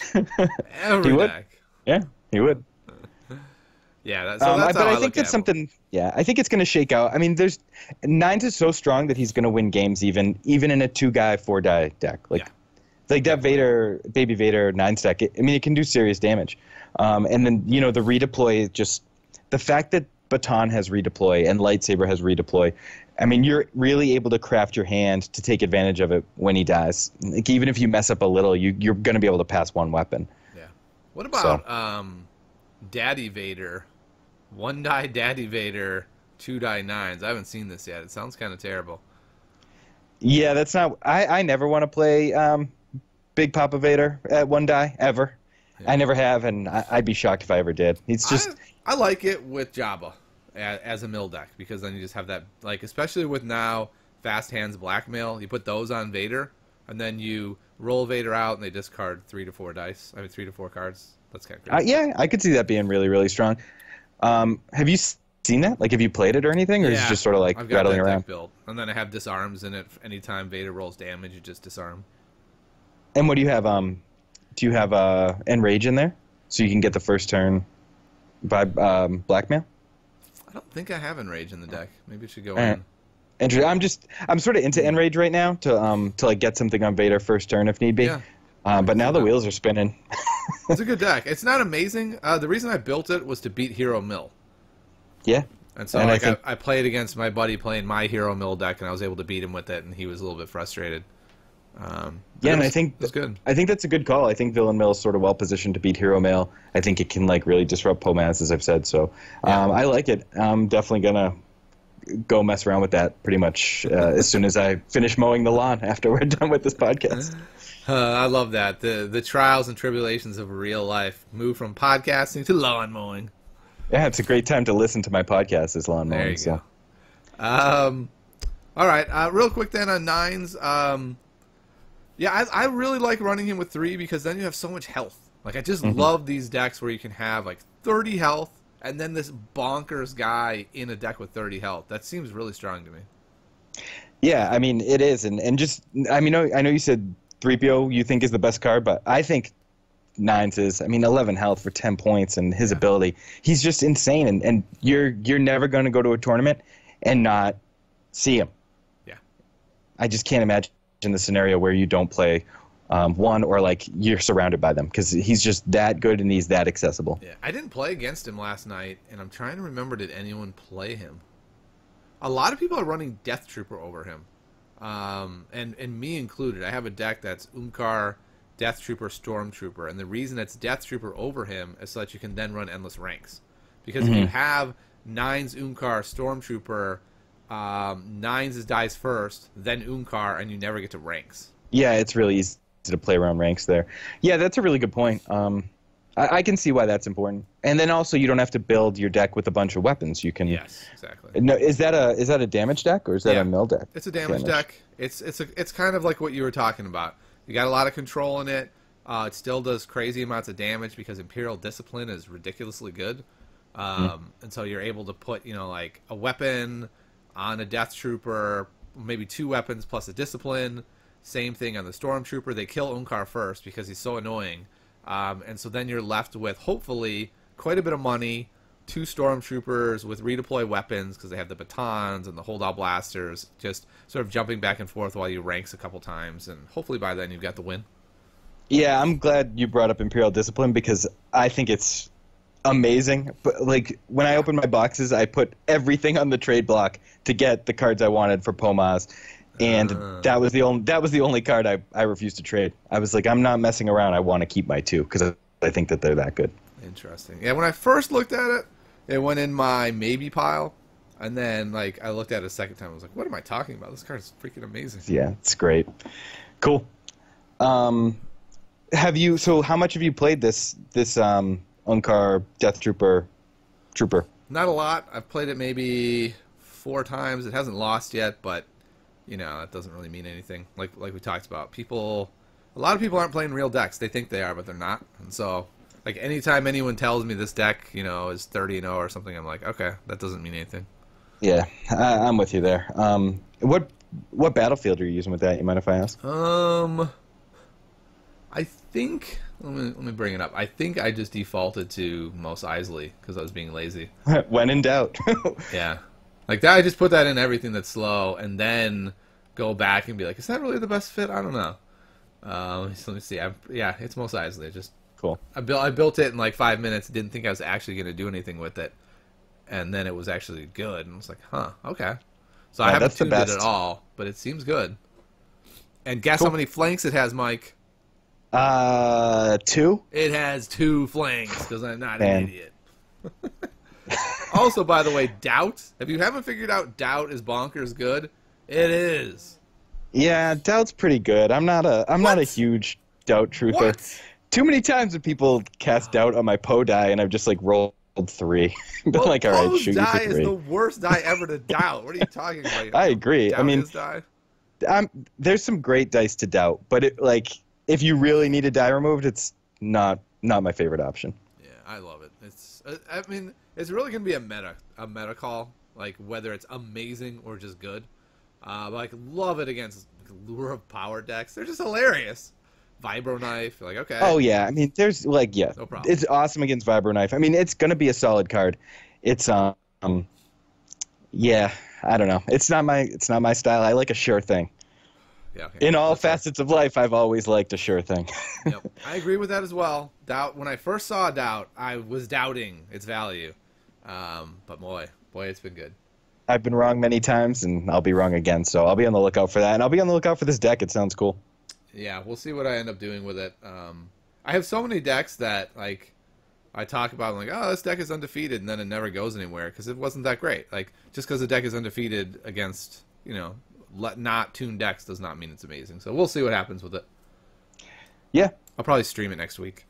Every He would. deck. Yeah, he would. Yeah, that's how but I I look think at it's something. Yeah, I think it's going to shake out. I mean, there's nines is so strong that he's going to win games even in a 2-guy 4-die deck. Like that Baby Vader nines deck. I mean, it can do serious damage. And then the redeploy, just the fact that Baton has redeploy and Lightsaber has redeploy. I mean, you're really able to craft your hand to take advantage of it when he dies. Like even if you mess up a little, you're going to be able to pass 1 weapon. Yeah. What about Daddy Vader? 1-die Daddy Vader, 2-die nines. I haven't seen this yet. It sounds kind of terrible. Yeah, that's not. I never want to play Big Papa Vader at 1-die ever. Yeah. I never have, and I'd be shocked if I ever did. It's just I like it with Jabba as a mill deck because then you just have that, like, especially with now Fast Hands Blackmail, you put those on Vader and then you roll Vader out and they discard 3 to 4 dice. I mean 3 to 4 cards. That's kind of crazy. Yeah, I could see that being really, really strong. Have you seen that? Like, have you played it or anything, or is it just sort of like I've got rattling that around? Deck built. And then I have disarms in it. Anytime Vader rolls damage, you just disarm. And what do you have? Do you have Enrage in there, so you can get the first turn by Blackmail? I don't think I have Enrage in the deck. Maybe it should go in. I'm sort of into Enrage right now to like get something on Vader first turn if need be. Yeah. But now the wheels are spinning. It's a good deck. It's not amazing. The reason I built it was to beat Hero Mill. Yeah. And so I played against my buddy playing my Hero Mill deck, and I was able to beat him with it, and he was a little bit frustrated. I think it's good. I think that's a good call. I think Villain Mill is sort of well positioned to beat Hero Mill. I think it can like really disrupt Pomaz, as I've said. So I like it. I'm definitely gonna go mess around with that pretty much as soon as I finish mowing the lawn after we're done with this podcast. I love that. The trials and tribulations of real life move from podcasting to lawn mowing. Yeah, it's a great time to listen to my podcast as lawn mowing. There you go. All right, real quick then on nines. I really like running him with 3 because then you have so much health. Like, I just love these decks where you can have like 30 health and then this bonkers guy in a deck with 30 health. That seems really strong to me. Yeah, I mean, it is. And just, I mean, I know you said 3PO you think is the best card, but I think nines is, 11 health for 10 points and his ability. He's just insane. And you're never going to go to a tournament and not see him. Yeah. I just can't imagine the scenario where you don't play one or like you're surrounded by them because he's just that good and he's that accessible. Yeah, I didn't play against him last night, and I'm trying to remember, did anyone play him? A lot of people are running Death Trooper over him, and me included. I have a deck that's Unkar, Death Trooper, Stormtrooper, and the reason it's Death Trooper over him is so that you can then run endless ranks. Because if you have nines Unkar, Stormtrooper, nines dies first, then Unkar, and you never get to ranks. Yeah, it's really easy to play around ranks there. Yeah, that's a really good point. I can see why that's important. And then also you don't have to build your deck with a bunch of weapons. You can. Yes, exactly. No, is that a damage deck or is that a mill deck? It's a damage deck. It's kind of like what you were talking about. You got a lot of control in it. It still does crazy amounts of damage because Imperial Discipline is ridiculously good. And so you're able to put, like a weapon on a Death Trooper, maybe 2 weapons plus a Discipline. Same thing on the Stormtrooper. They kill Unkar first because he's so annoying. And so then you're left with, hopefully, quite a bit of money, 2 stormtroopers with redeploy weapons because they have the batons and the holdout blasters, just sort of jumping back and forth while you ranks a couple times, and hopefully by then you've got the win. Yeah, I'm glad you brought up Imperial Discipline because I think it's amazing. But like when I opened my boxes, I put everything on the trade block to get the cards I wanted for Pomaz. And that was the only card I refused to trade. I was like, I'm not messing around. I want to keep my 2 because I think that they're that good. Interesting. Yeah, when I first looked at it, it went in my maybe pile, and then like I looked at it a second time. I was like, what am I talking about? This card is freaking amazing. Yeah, it's great. Cool. So how much have you played this Unkar Death Trooper? Not a lot. I've played it maybe 4 times. It hasn't lost yet, but that doesn't really mean anything. Like we talked about, a lot of people aren't playing real decks. They think they are, but they're not. And so, like anytime anyone tells me this deck, is 30-0 or something, I'm like, okay, that doesn't mean anything. Yeah, I'm with you there. What battlefield are you using with that? You mind if I ask? I think let me bring it up. I think I just defaulted to Mos Eisley because I was being lazy. When in doubt. Yeah. Like that, I just put that in everything that's slow, and then go back and be like, "Is that really the best fit?" I don't know. Let me see. It's Mos Eisley. Just cool. I built it in like 5 minutes. Didn't think I was actually going to do anything with it, and then it was actually good. And I was like, "Huh, okay." So I haven't tuned it at all, but it seems good. And guess how many flanks it has, Mike? 2. It has 2 flanks because I'm not an idiot. Also, by the way, Doubt. If you haven't figured out Doubt is bonkers good, it is. Yeah, Doubt's pretty good. I'm not a huge Doubt truther. What? Too many times when people cast Doubt on my Poe die, and I've just like rolled 3. Been like, all right, shoot you for 3. Die is the worst die ever to Doubt. What are you talking about? I agree. Doubt I mean, die? There's some great dice to Doubt, but if you really need a die removed, it's not my favorite option. Yeah, I love it. It's really gonna be a meta call, like whether it's amazing or just good. But love it against Lure of Power decks. They're just hilarious. Vibro Knife, okay. Oh yeah, I mean, there's no problem. It's awesome against Vibro Knife. I mean, it's gonna be a solid card. It's yeah, I don't know. It's not my style. I like a sure thing. Yeah, okay. In all facets of life, I've always liked a sure thing. Yep, I agree with that as well. Doubt. When I first saw Doubt, I was doubting its value, but boy, it's been good. I've been wrong many times, and I'll be wrong again. So I'll be on the lookout for that, and I'll be on the lookout for this deck. It sounds cool. Yeah, we'll see what I end up doing with it. I have so many decks that I talk about, I'm like, oh, this deck is undefeated, and then it never goes anywhere because it wasn't that great. Just because the deck is undefeated against not tuned decks does not mean it's amazing. So we'll see what happens with it. Yeah, I'll probably stream it next week.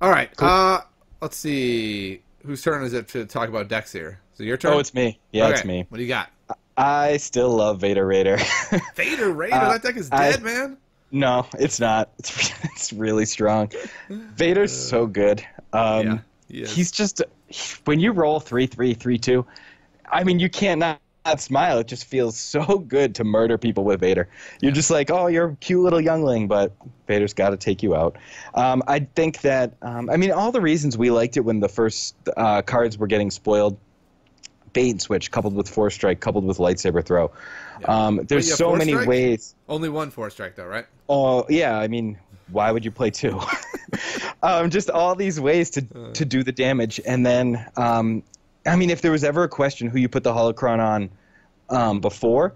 All right. Cool. Let's see. Whose turn is it to talk about decks here? So your turn? Oh, it's me. Yeah, okay. It's me. What do you got? I still love Vader Raider. Vader Raider? That deck is dead, man. No, it's not. It's really strong. Vader's so good. Yeah, he is. He's just when you roll 3-3-3-2. I mean, you can't not smile. It just feels so good to murder people with Vader. You're just like, oh, you're a cute little youngling, but Vader's got to take you out. I think that all the reasons we liked it when the first cards were getting spoiled. Bait and switch coupled with force strike coupled with lightsaber throw. Yeah. There's so many ways. Only one force strike though, right? Oh yeah, I mean, why would you play 2? Just all these ways to do the damage, and then if there was ever a question who you put the holocron on before,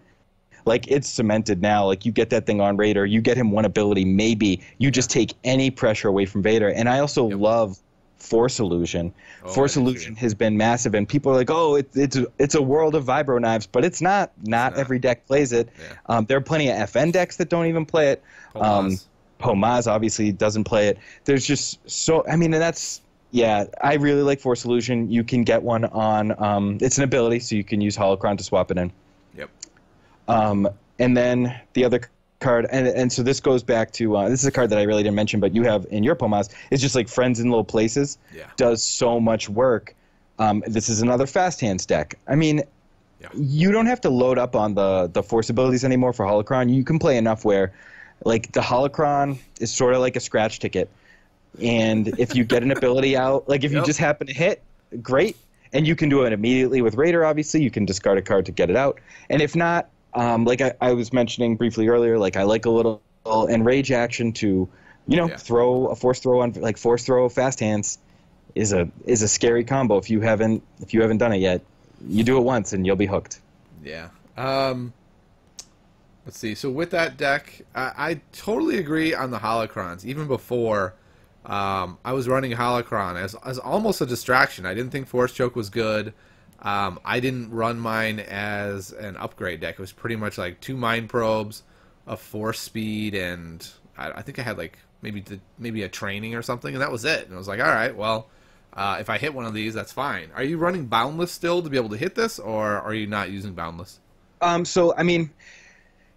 it's cemented now. You get that thing on Raider, you get him one ability, maybe you just take any pressure away from Vader. And I also love Force Illusion. Force Illusion has been massive, and people are like, "Oh, it's a world of Vibro Knives," but it's not. Not every deck plays it. Yeah. There are plenty of FN decks that don't even play it. Pomaz obviously doesn't play it. There's just so. And that's I really like Force Illusion. You can get one on. It's an ability, so you can use Holocron to swap it in. Yep. And then the other card, and so this goes back to this is a card that I really didn't mention, but you have in your Pomaz. It's just like Friends in Low Places. Yeah. Does so much work. This is another fast hands deck. You don't have to load up on the force abilities anymore for Holocron. You can play enough where, the Holocron is sort of like a scratch ticket, and if you get an ability out, if you just happen to hit, great. And you can do it immediately with Raider, obviously. You can discard a card to get it out. And if not, like I was mentioning briefly earlier, like I like a little enrage action to, throw a force throw on, like force throw fast hands is a scary combo if you haven't done it yet. You do it once and you'll be hooked. Yeah. Let's see. So with that deck, I totally agree on the holocrons. Even before, I was running holocron as almost a distraction. I didn't think force choke was good. I didn't run mine as an upgrade deck. It was pretty much like 2 mind probes, a force speed, and I think I had like maybe a training or something, and that was it. And I was like, all right, well, if I hit one of these, that's fine. Are you running boundless still to be able to hit this, or are you not using boundless? So I mean,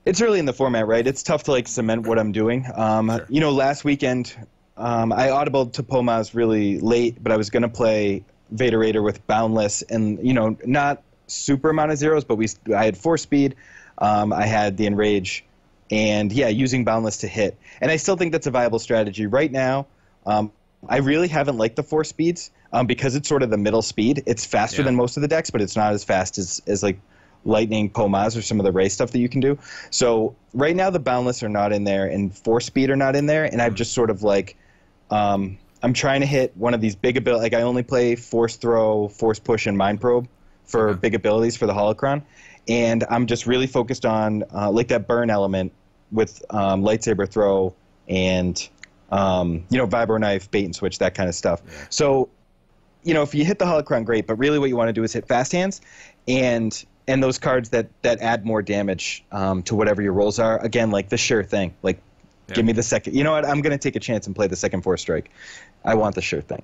it's early in the format, right? It's tough to like cement what I'm doing. Sure. Last weekend, I audibled to Pomaz really late, but I was gonna play Vader Raider with boundless, and not super amount of zeros, but I had force speed, I had the enrage, and yeah, using boundless to hit, and I still think that's a viable strategy right now. I really haven't liked the force speeds because it's sort of the middle speed. It's faster than most of the decks, but it's not as fast as like Lightning, Pomaz, or some of the Ray stuff that you can do. So right now the boundless are not in there, and force speed are not in there, and I've just sort of like I'm trying to hit one of these big abilities. Like I only play force throw, force push, and mind probe for big abilities for the holocron, and I'm just really focused on like that burn element with lightsaber throw and vibro knife, bait and switch, that kind of stuff. Yeah. So if you hit the holocron, great, but really what you want to do is hit fast hands and those cards that add more damage to whatever your rolls are. Again, like the sure thing, like. Yeah. Give me the second. You know what? I'm going to take a chance and play the second force strike. I want the sure thing.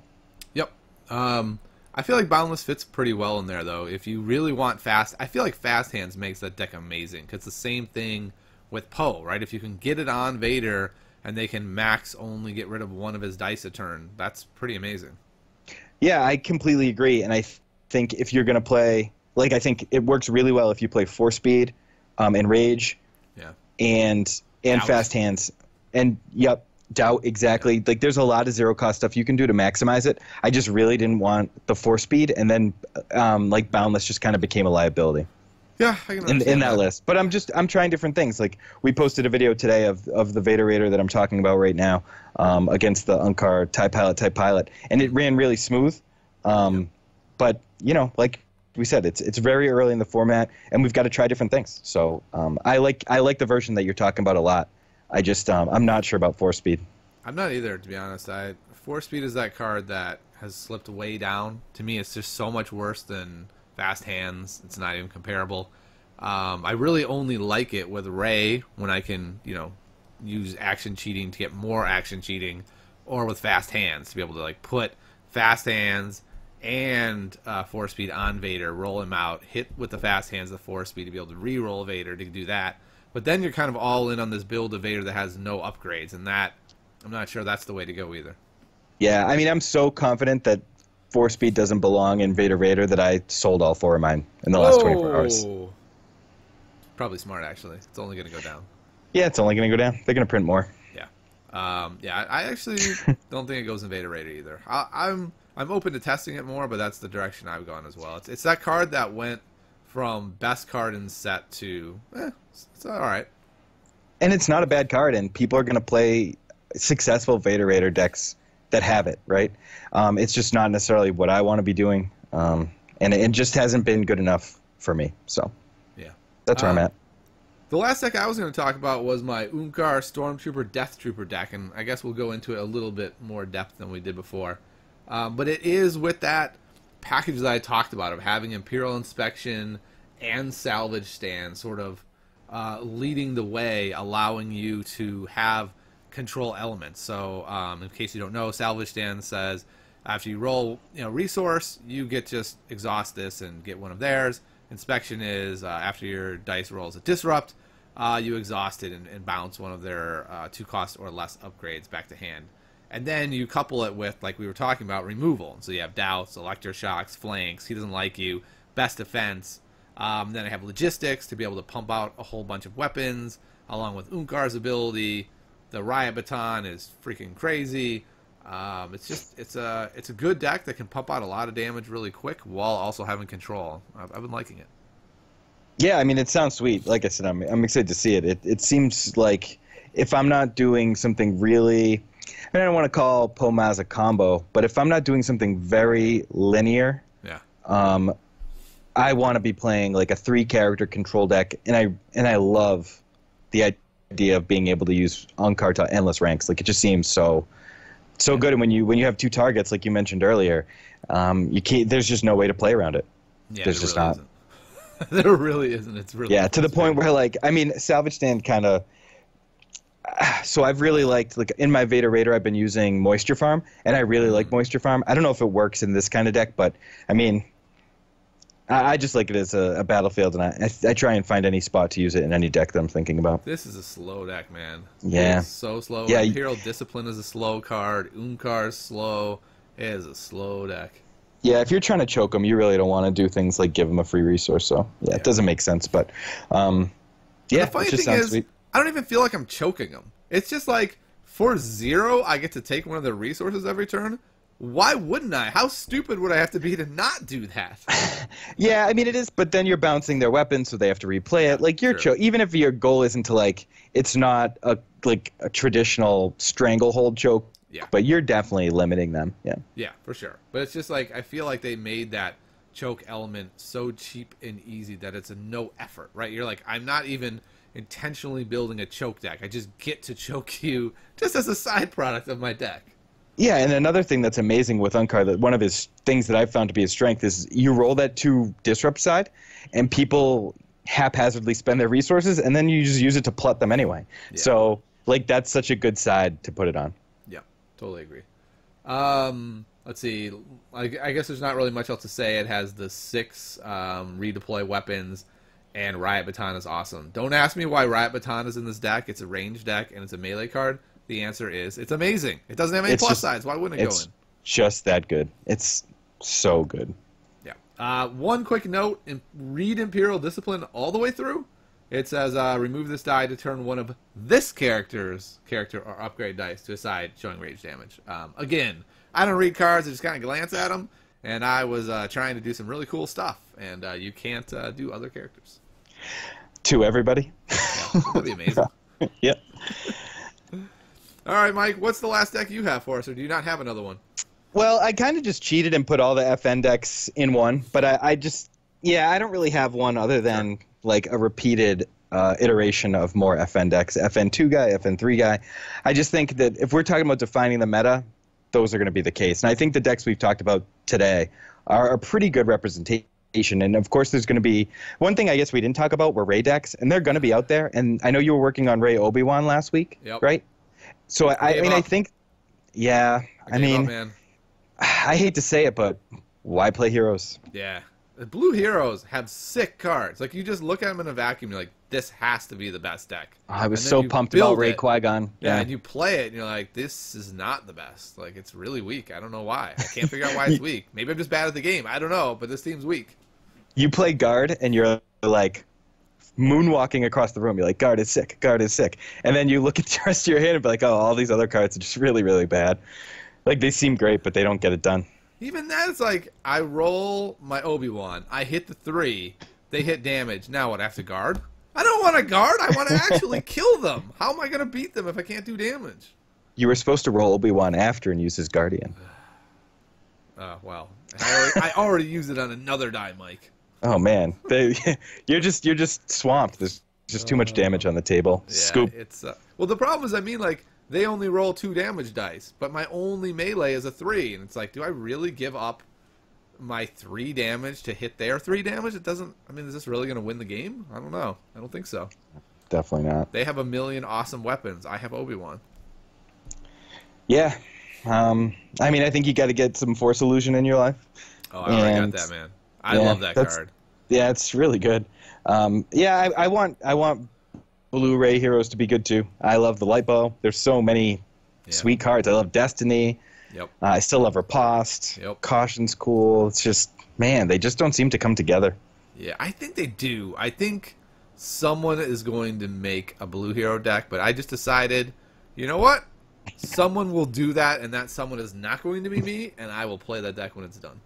Yep. I feel like boundless fits pretty well in there, though. If you really want fast, I feel like fast hands makes that deck amazing. Because it's the same thing with Poe, right? If you can get it on Vader and they can max only get rid of one of his dice a turn, that's pretty amazing. Yeah, I completely agree. And I think if you're going to play, like, I think it works really well if you play force speed, enrage, and fast hands. And doubt, exactly. Like there's a lot of zero cost stuff you can do to maximize it. I just really didn't want the force speed, and then like boundless just kind of became a liability. Yeah, I can in that list. But I'm trying different things. Like we posted a video today of the Vader Raider that I'm talking about right now against the Unkar type pilot, and it ran really smooth. But like we said, it's very early in the format, and we've got to try different things. So I like the version that you're talking about a lot. I just I'm not sure about force speed. I'm not either, to be honest. Force speed is that card that has slipped way down. To me, it's just so much worse than fast hands. It's not even comparable. I really only like it with Ray when I can, use action cheating to get more action cheating, or with fast hands to be able to like put fast hands and force speed on Vader, roll him out, hit with the fast hands the force speed to be able to re-roll Vader to do that. But then you're kind of all in on this build of Vader that has no upgrades, and that I'm not sure that's the way to go either. Yeah, I mean, I'm so confident that force speed doesn't belong in Vader Raider that I sold all 4 of mine in the last 24 hours. Probably smart, actually. It's only going to go down. Yeah, it's only going to go down. They're going to print more. Yeah. I actually don't think it goes in Vader Raider either. I'm open to testing it more, but that's the direction I've gone as well. It's that card that went from best card in set to, it's all right. And it's not a bad card, and people are going to play successful Vader Raider decks that have it, right? It's just not necessarily what I want to be doing, and it just hasn't been good enough for me. So yeah, that's where I'm at. The last deck I was going to talk about was my Unkar Stormtrooper Death Trooper deck, and I guess we'll go into it a little bit more depth than we did before. But it is with that package that I talked about of having Imperial Inspection and Salvage Stand sort of leading the way, allowing you to have control elements. So in case you don't know, Salvage Stand says after you roll resource, you get just exhaust this and get one of theirs. Inspection is after your dice rolls a disrupt, you exhaust it and bounce one of their 2 cost or less upgrades back to hand. And then you couple it with, like we were talking about, removal. So you have doubts, electroshocks, flanks, he doesn't like you, best defense. Then I have logistics to be able to pump out a whole bunch of weapons, along with Unkar's ability. The Riot Baton is freaking crazy. It's a good deck that can pump out a lot of damage really quick while also having control. I've been liking it. Yeah, I mean, it sounds sweet. Like I said, I'm excited to see it. It seems like if I'm not doing something really, I don't want to call Pomaz a combo, but if I'm not doing something very linear, Yeah. I want to be playing like a 3-character control deck, and I love the idea of being able to use on-card to endless ranks. Like, it just seems so good. And when you have 2 targets, like you mentioned earlier, you can't. There's just no way to play around it. Yeah, there's just not. Isn't. There really isn't. It's really to the point where, like, I mean, Salvage Stand kind of. So I've really liked, like, in my Vader Raider, I've been using Moisture Farm, and I really like Moisture Farm. I don't know if it works in this kind of deck, but I mean, I just like it as a battlefield, and I try and find any spot to use it in any deck that I'm thinking about. This is a slow deck, man. Yeah. It's so slow. Yeah. Imperial Discipline is a slow card. Unkar is slow. It is a slow deck. Yeah, if you're trying to choke them, you really don't want to do things like give them a free resource. So, yeah, it doesn't make sense. But, yeah, the funny it just thing sounds is, sweet. I don't even feel like I'm choking them. It's just like, for 0, I get to take one of their resources every turn. Why wouldn't I? How stupid would I have to be to not do that? Yeah, I mean, it is, but then you're bouncing their weapons, so they have to replay it. Like, even if your goal isn't to, like, it's not a traditional stranglehold choke, but you're definitely limiting them. Yeah. Yeah, for sure. But it's just like, I feel like they made that choke element so cheap and easy that it's a no effort, right? You're like, I'm not even intentionally building a choke deck. I just get to choke you just as a side product of my deck. Yeah, and another thing that's amazing with Unkar, that one of his things that I've found to be his strength is you roll that 2 disrupt side, and people haphazardly spend their resources, and then you just use it to plut them anyway. Yeah. So, like, that's such a good side to put it on. Yeah, totally agree. Let's see. I guess there's not really much else to say. It has the 6 redeploy weapons, and Riot Baton is awesome. Don't ask me why Riot Baton is in this deck. It's a range deck, and it's a melee card. The answer is it's amazing. It doesn't have any plus sides. Why wouldn't it go in? It's just that good. It's so good. Yeah. One quick note: read Imperial Discipline all the way through. It says remove this die to turn one of this character's character or upgrade dice to a side showing rage damage. Again, I don't read cards. I just kind of glance at them, and I was trying to do some really cool stuff, and you can't do other characters. To everybody. Yeah, that'd be amazing. Yep. All right, Mike, what's the last deck you have for us, or do you not have another one? Well, I kind of just cheated and put all the FN decks in one, but I don't really have one other than like a repeated iteration of more FN decks. FN2 guy, FN3 guy. I just think that if we're talking about defining the meta, those are going to be the case. And I think the decks we've talked about today are a pretty good representation. And of course, there's going to be one thing I guess we didn't talk about were Ray decks, and they're going to be out there. And I know you were working on Ray Obi-Wan last week, right? So I mean, I think, yeah. I mean, man. I hate to say it, but why play heroes? Yeah, the blue heroes have sick cards. Like, you just look at them in a vacuum, you're like, this has to be the best deck. I was so pumped about Ray Qui-Gon. Yeah, and you play it, and you're like, this is not the best. Like, it's really weak. I don't know why. I can't figure out why it's weak. Maybe I'm just bad at the game. I don't know, but this team's weak. You play guard, and you're like moonwalking across the room. You're like, guard is sick, guard is sick. And then you look at the rest of your hand and be like, oh, all these other cards are just really, really bad. Like, they seem great, but they don't get it done. Even then, it's like, I roll my Obi-Wan. I hit the 3. They hit damage. Now what, I have to guard? I don't want to guard. I want to actually kill them. How am I going to beat them if I can't do damage? You were supposed to roll Obi-Wan after and use his Guardian. Well, I already used it on another die, Mike. Oh man, you're just swamped. There's just too much damage on the table. Yeah, Scoop. It's well, the problem is, I mean, like, they only roll 2 damage dice, but my only melee is a 3, and it's like, do I really give up my 3 damage to hit their 3 damage? It doesn't. I mean, is this really going to win the game? I don't know. I don't think so. Definitely not. They have a million awesome weapons. I have Obi-Wan. Yeah. I mean, I think you got to get some Force Illusion in your life. Oh, I already got that, man. I love that card. Yeah, it's really good. I want Blu-ray heroes to be good too. I love the Light Bow. There's so many sweet cards. I love Destiny. Yep. I still love Riposte. Yep. Caution's cool. It's just, man, they just don't seem to come together. Yeah, I think they do. I think someone is going to make a blue hero deck, but I just decided, you know what? someone will do that, and that someone is not going to be me, and I will play that deck when it's done.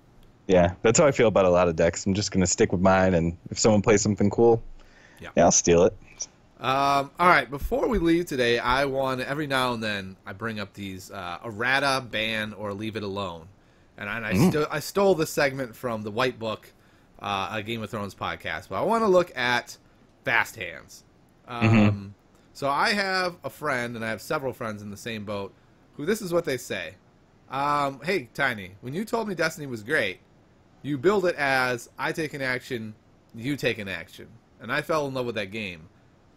Yeah, that's how I feel about a lot of decks. I'm just going to stick with mine, and if someone plays something cool, yeah I'll steal it. All right, before we leave today, I want every now and then I bring up these errata, ban, or leave it alone. And I stole this segment from the White Book, a Game of Thrones podcast. But I want to look at fast hands. So I have a friend, and I have several friends in the same boat, who this is what they say. Hey, Tiny, when you told me Destiny was great, you build it as I take an action, you take an action. And I fell in love with that game.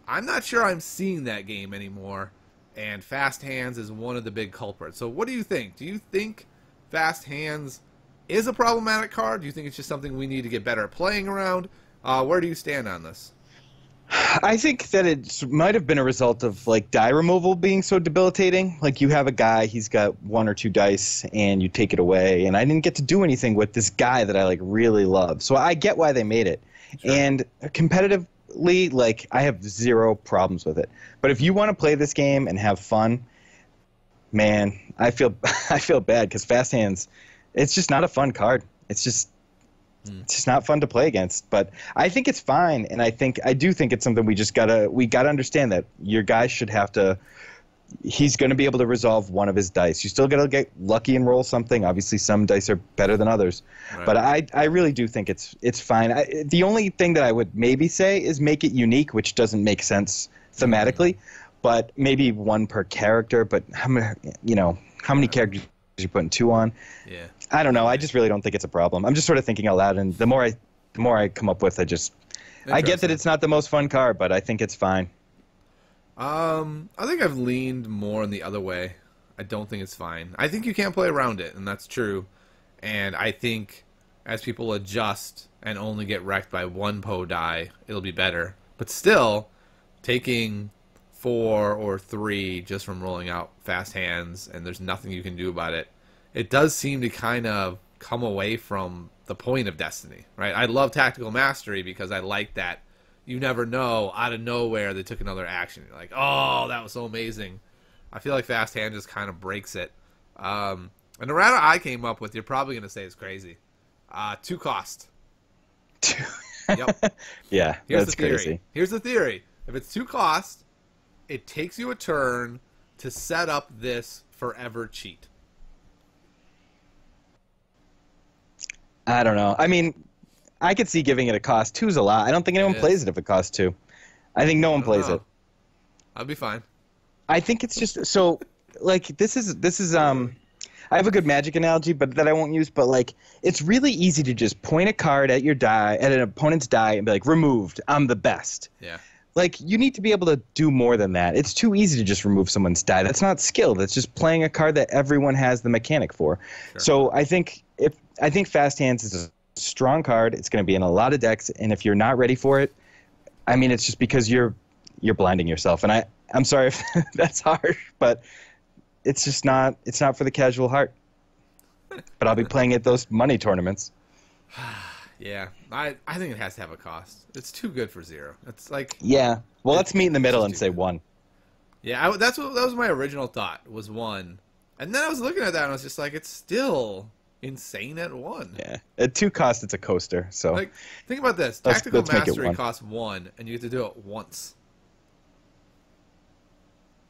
I'm not sure I'm seeing that game anymore, and fast hands is one of the big culprits. So what do you think? Do you think fast hands is a problematic card? Do you think it's just something we need to get better at playing around? Where do you stand on this? I think that it might have been a result of like die removal being so debilitating. Like you have a guy, he's got 1 or 2 dice, and you take it away, and I didn't get to do anything with this guy that I like really love. So I get why they made it. Sure. And competitively, like I have 0 problems with it. But if you want to play this game and have fun, man, I feel bad because fast hands, it's just not a fun card. It's just not fun to play against. But I think it's fine, and I do think it's something we gotta understand that your guy should have to. He's going to be able to resolve one of his dice. You still got to get lucky and roll something. Obviously, some dice are better than others. Right. But I really do think it's fine. The only thing that I would maybe say is make it unique, which doesn't make sense thematically. But maybe 1 per character. But how many characters you're putting 2 on? Yeah. I don't know. I just really don't think it's a problem. I'm just sort of thinking out loud, and the more I come up with, I get that it's not the most fun card, but I think it's fine. I think I've leaned more in the other way. I don't think it's fine. I think you can't play around it, and that's true. And I think as people adjust and only get wrecked by 1 PO die, it'll be better. But still, taking 4 or 3 just from rolling out fast hands, and there's nothing you can do about it, it does seem to kind of come away from the point of Destiny, right? I love Tactical Mastery because I like that. You never know, out of nowhere, they took another action. You're like, oh, that was so amazing. I feel like fast hand just kind of breaks it. And the errata I came up with, you're probably going to say is crazy. 2 cost. Yep. Yeah, Here's that's the theory. crazy. Here's the theory. If it's 2 cost, it takes you a turn to set up this forever cheat. I don't know. I mean, I could see giving it a cost. 2's a lot. I don't think anyone plays it if it costs 2. I think no one plays it. I'll be fine. I think it's just so like this is I have a good Magic analogy, but that I won't use. But like, it's really easy to just point a card at your die, at an opponent's die, and be like, "Removed. I'm the best." Yeah. Like, you need to be able to do more than that. It's too easy to just remove someone's die. That's not skill. That's just playing a card that everyone has the mechanic for. Sure. So I think Fast Hands is a strong card. It's going to be in a lot of decks, and if you're not ready for it, I mean, it's just because you're blinding yourself. And I'm sorry if that's harsh, but it's just not. It's not for the casual heart. But I'll be playing at those money tournaments. Yeah, I think it has to have a cost. It's too good for 0. It's like, yeah. Well, let's meet in the middle and say 1. Yeah, that was my original thought, was 1, and then I was looking at that and I was just like, it's still insane at 1. Yeah, at 2 cost, it's a coaster. So like, think about this: Tactical Mastery costs 1, and you get to do it once.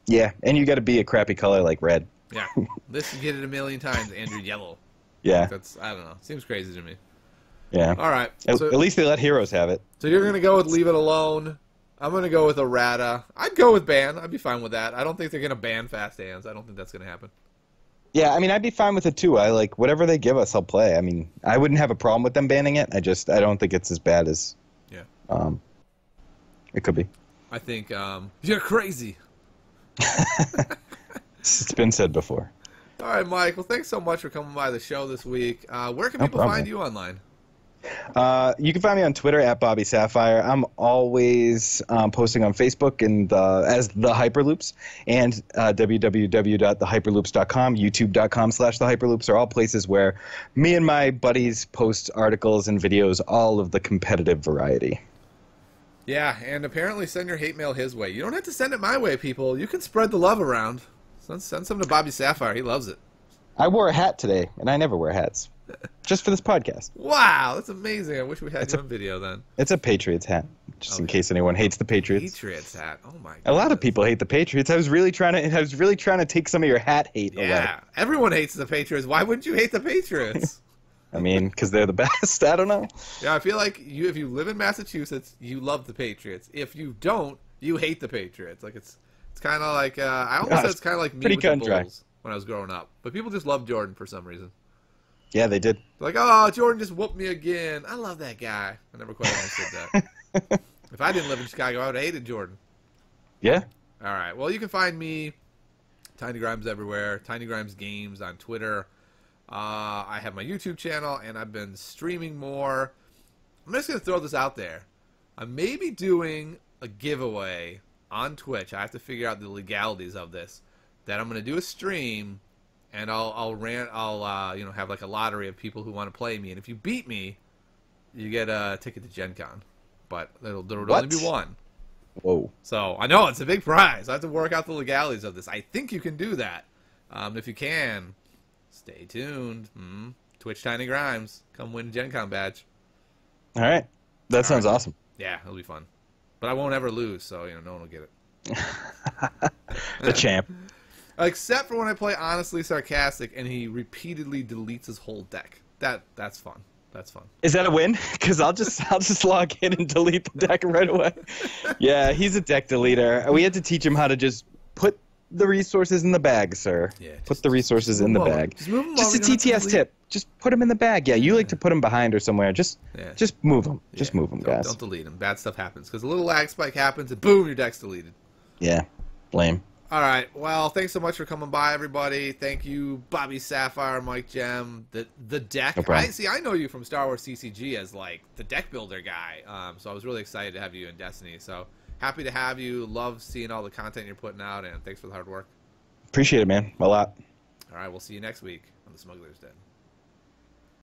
Yeah, and you got to be a crappy color like red. Yeah, this you get it a million times, Andrew. Yellow. Yeah, like that's, I don't know. Seems crazy to me. Yeah. All right. At least they let heroes have it. So you're gonna go with leave it alone. I'm gonna go with errata. I'd go with ban. I'd be fine with that. I don't think they're gonna ban fast hands. I don't think that's gonna happen. Yeah, I mean, I'd be fine with it too. I like whatever they give us, I'll play. I mean, I wouldn't have a problem with them banning it. I don't think it's as bad as it could be. I think you're crazy. It's been said before. All right, Mike. Well, thanks so much for coming by the show this week. Where can people find you online? You can find me on Twitter at Bobby Sapphire. I'm always posting on Facebook as the Hyperloops, and www.thehyperloops.com, youtube.com/thehyperloops are all places where me and my buddies post articles and videos, all of the competitive variety. Yeah, and apparently send your hate mail his way. You don't have to send it my way, people. You can spread the love around. Send some to Bobby Sapphire. He loves it. I wore a hat today, and I never wear hats. Just for this podcast. Wow, that's amazing. I wish we had you on video then. It's a Patriots hat, just in case anyone hates the Patriots. Patriots hat. Oh my god. A lot of people hate the Patriots. I was really trying to take some of your hat hate away. Yeah, everyone hates the Patriots. Why wouldn't you hate the Patriots? I mean, because they're the best. I don't know. Yeah, I feel like if you live in Massachusetts, you love the Patriots. If you don't, you hate the Patriots. Like it's kind of like I almost said it's kind of like me with the Bulls when I was growing up. But people just love Jordan for some reason. Yeah, they did. They're like, oh, Jordan just whooped me again. I love that guy. I never quite understood that. If I didn't live in Chicago, I would have hated Jordan. Yeah. All right. Well, you can find me, Tiny Grimes everywhere. Tiny Grimes Games on Twitter. I have my YouTube channel, and I've been streaming more. I'm just going to throw this out there. I may be doing a giveaway on Twitch. I have to figure out the legalities of this. That I'm going to do a stream, and I'll have like a lottery of people who want to play me. And if you beat me, you get a ticket to Gen Con. But there'll only be one. Whoa. So I know it's a big prize. I have to work out the legalities of this. I think you can do that. If you can, stay tuned. Twitch Tiny Grimes. Come win a Gen Con badge. All right. That sounds awesome. Yeah, it'll be fun. But I won't ever lose, so no one will get it. The champ. Except for when I play Honestly Sarcastic and he repeatedly deletes his whole deck. That's fun. That's fun. Is that a win? Because I'll just log in and delete the deck right away. Yeah, he's a deck deleter. We had to teach him how to just put the resources in the bag, sir. Yeah, put the resources in the bag. Just a TTS tip. Just put them in the bag. Yeah, you like to put them behind or somewhere. Just move them. Just move them, guys. Don't delete them. Bad stuff happens. Because a little lag spike happens and boom, your deck's deleted. Yeah, lame. All right. Well, thanks so much for coming by, everybody. Thank you, Bobby Sapphire, Mike Gem, the deck. No I know you from Star Wars CCG as like the deck builder guy. So I was really excited to have you in Destiny. So happy to have you. Love seeing all the content you're putting out, and thanks for the hard work. Appreciate it, man. A lot. All right. We'll see you next week on the Smugglers Den.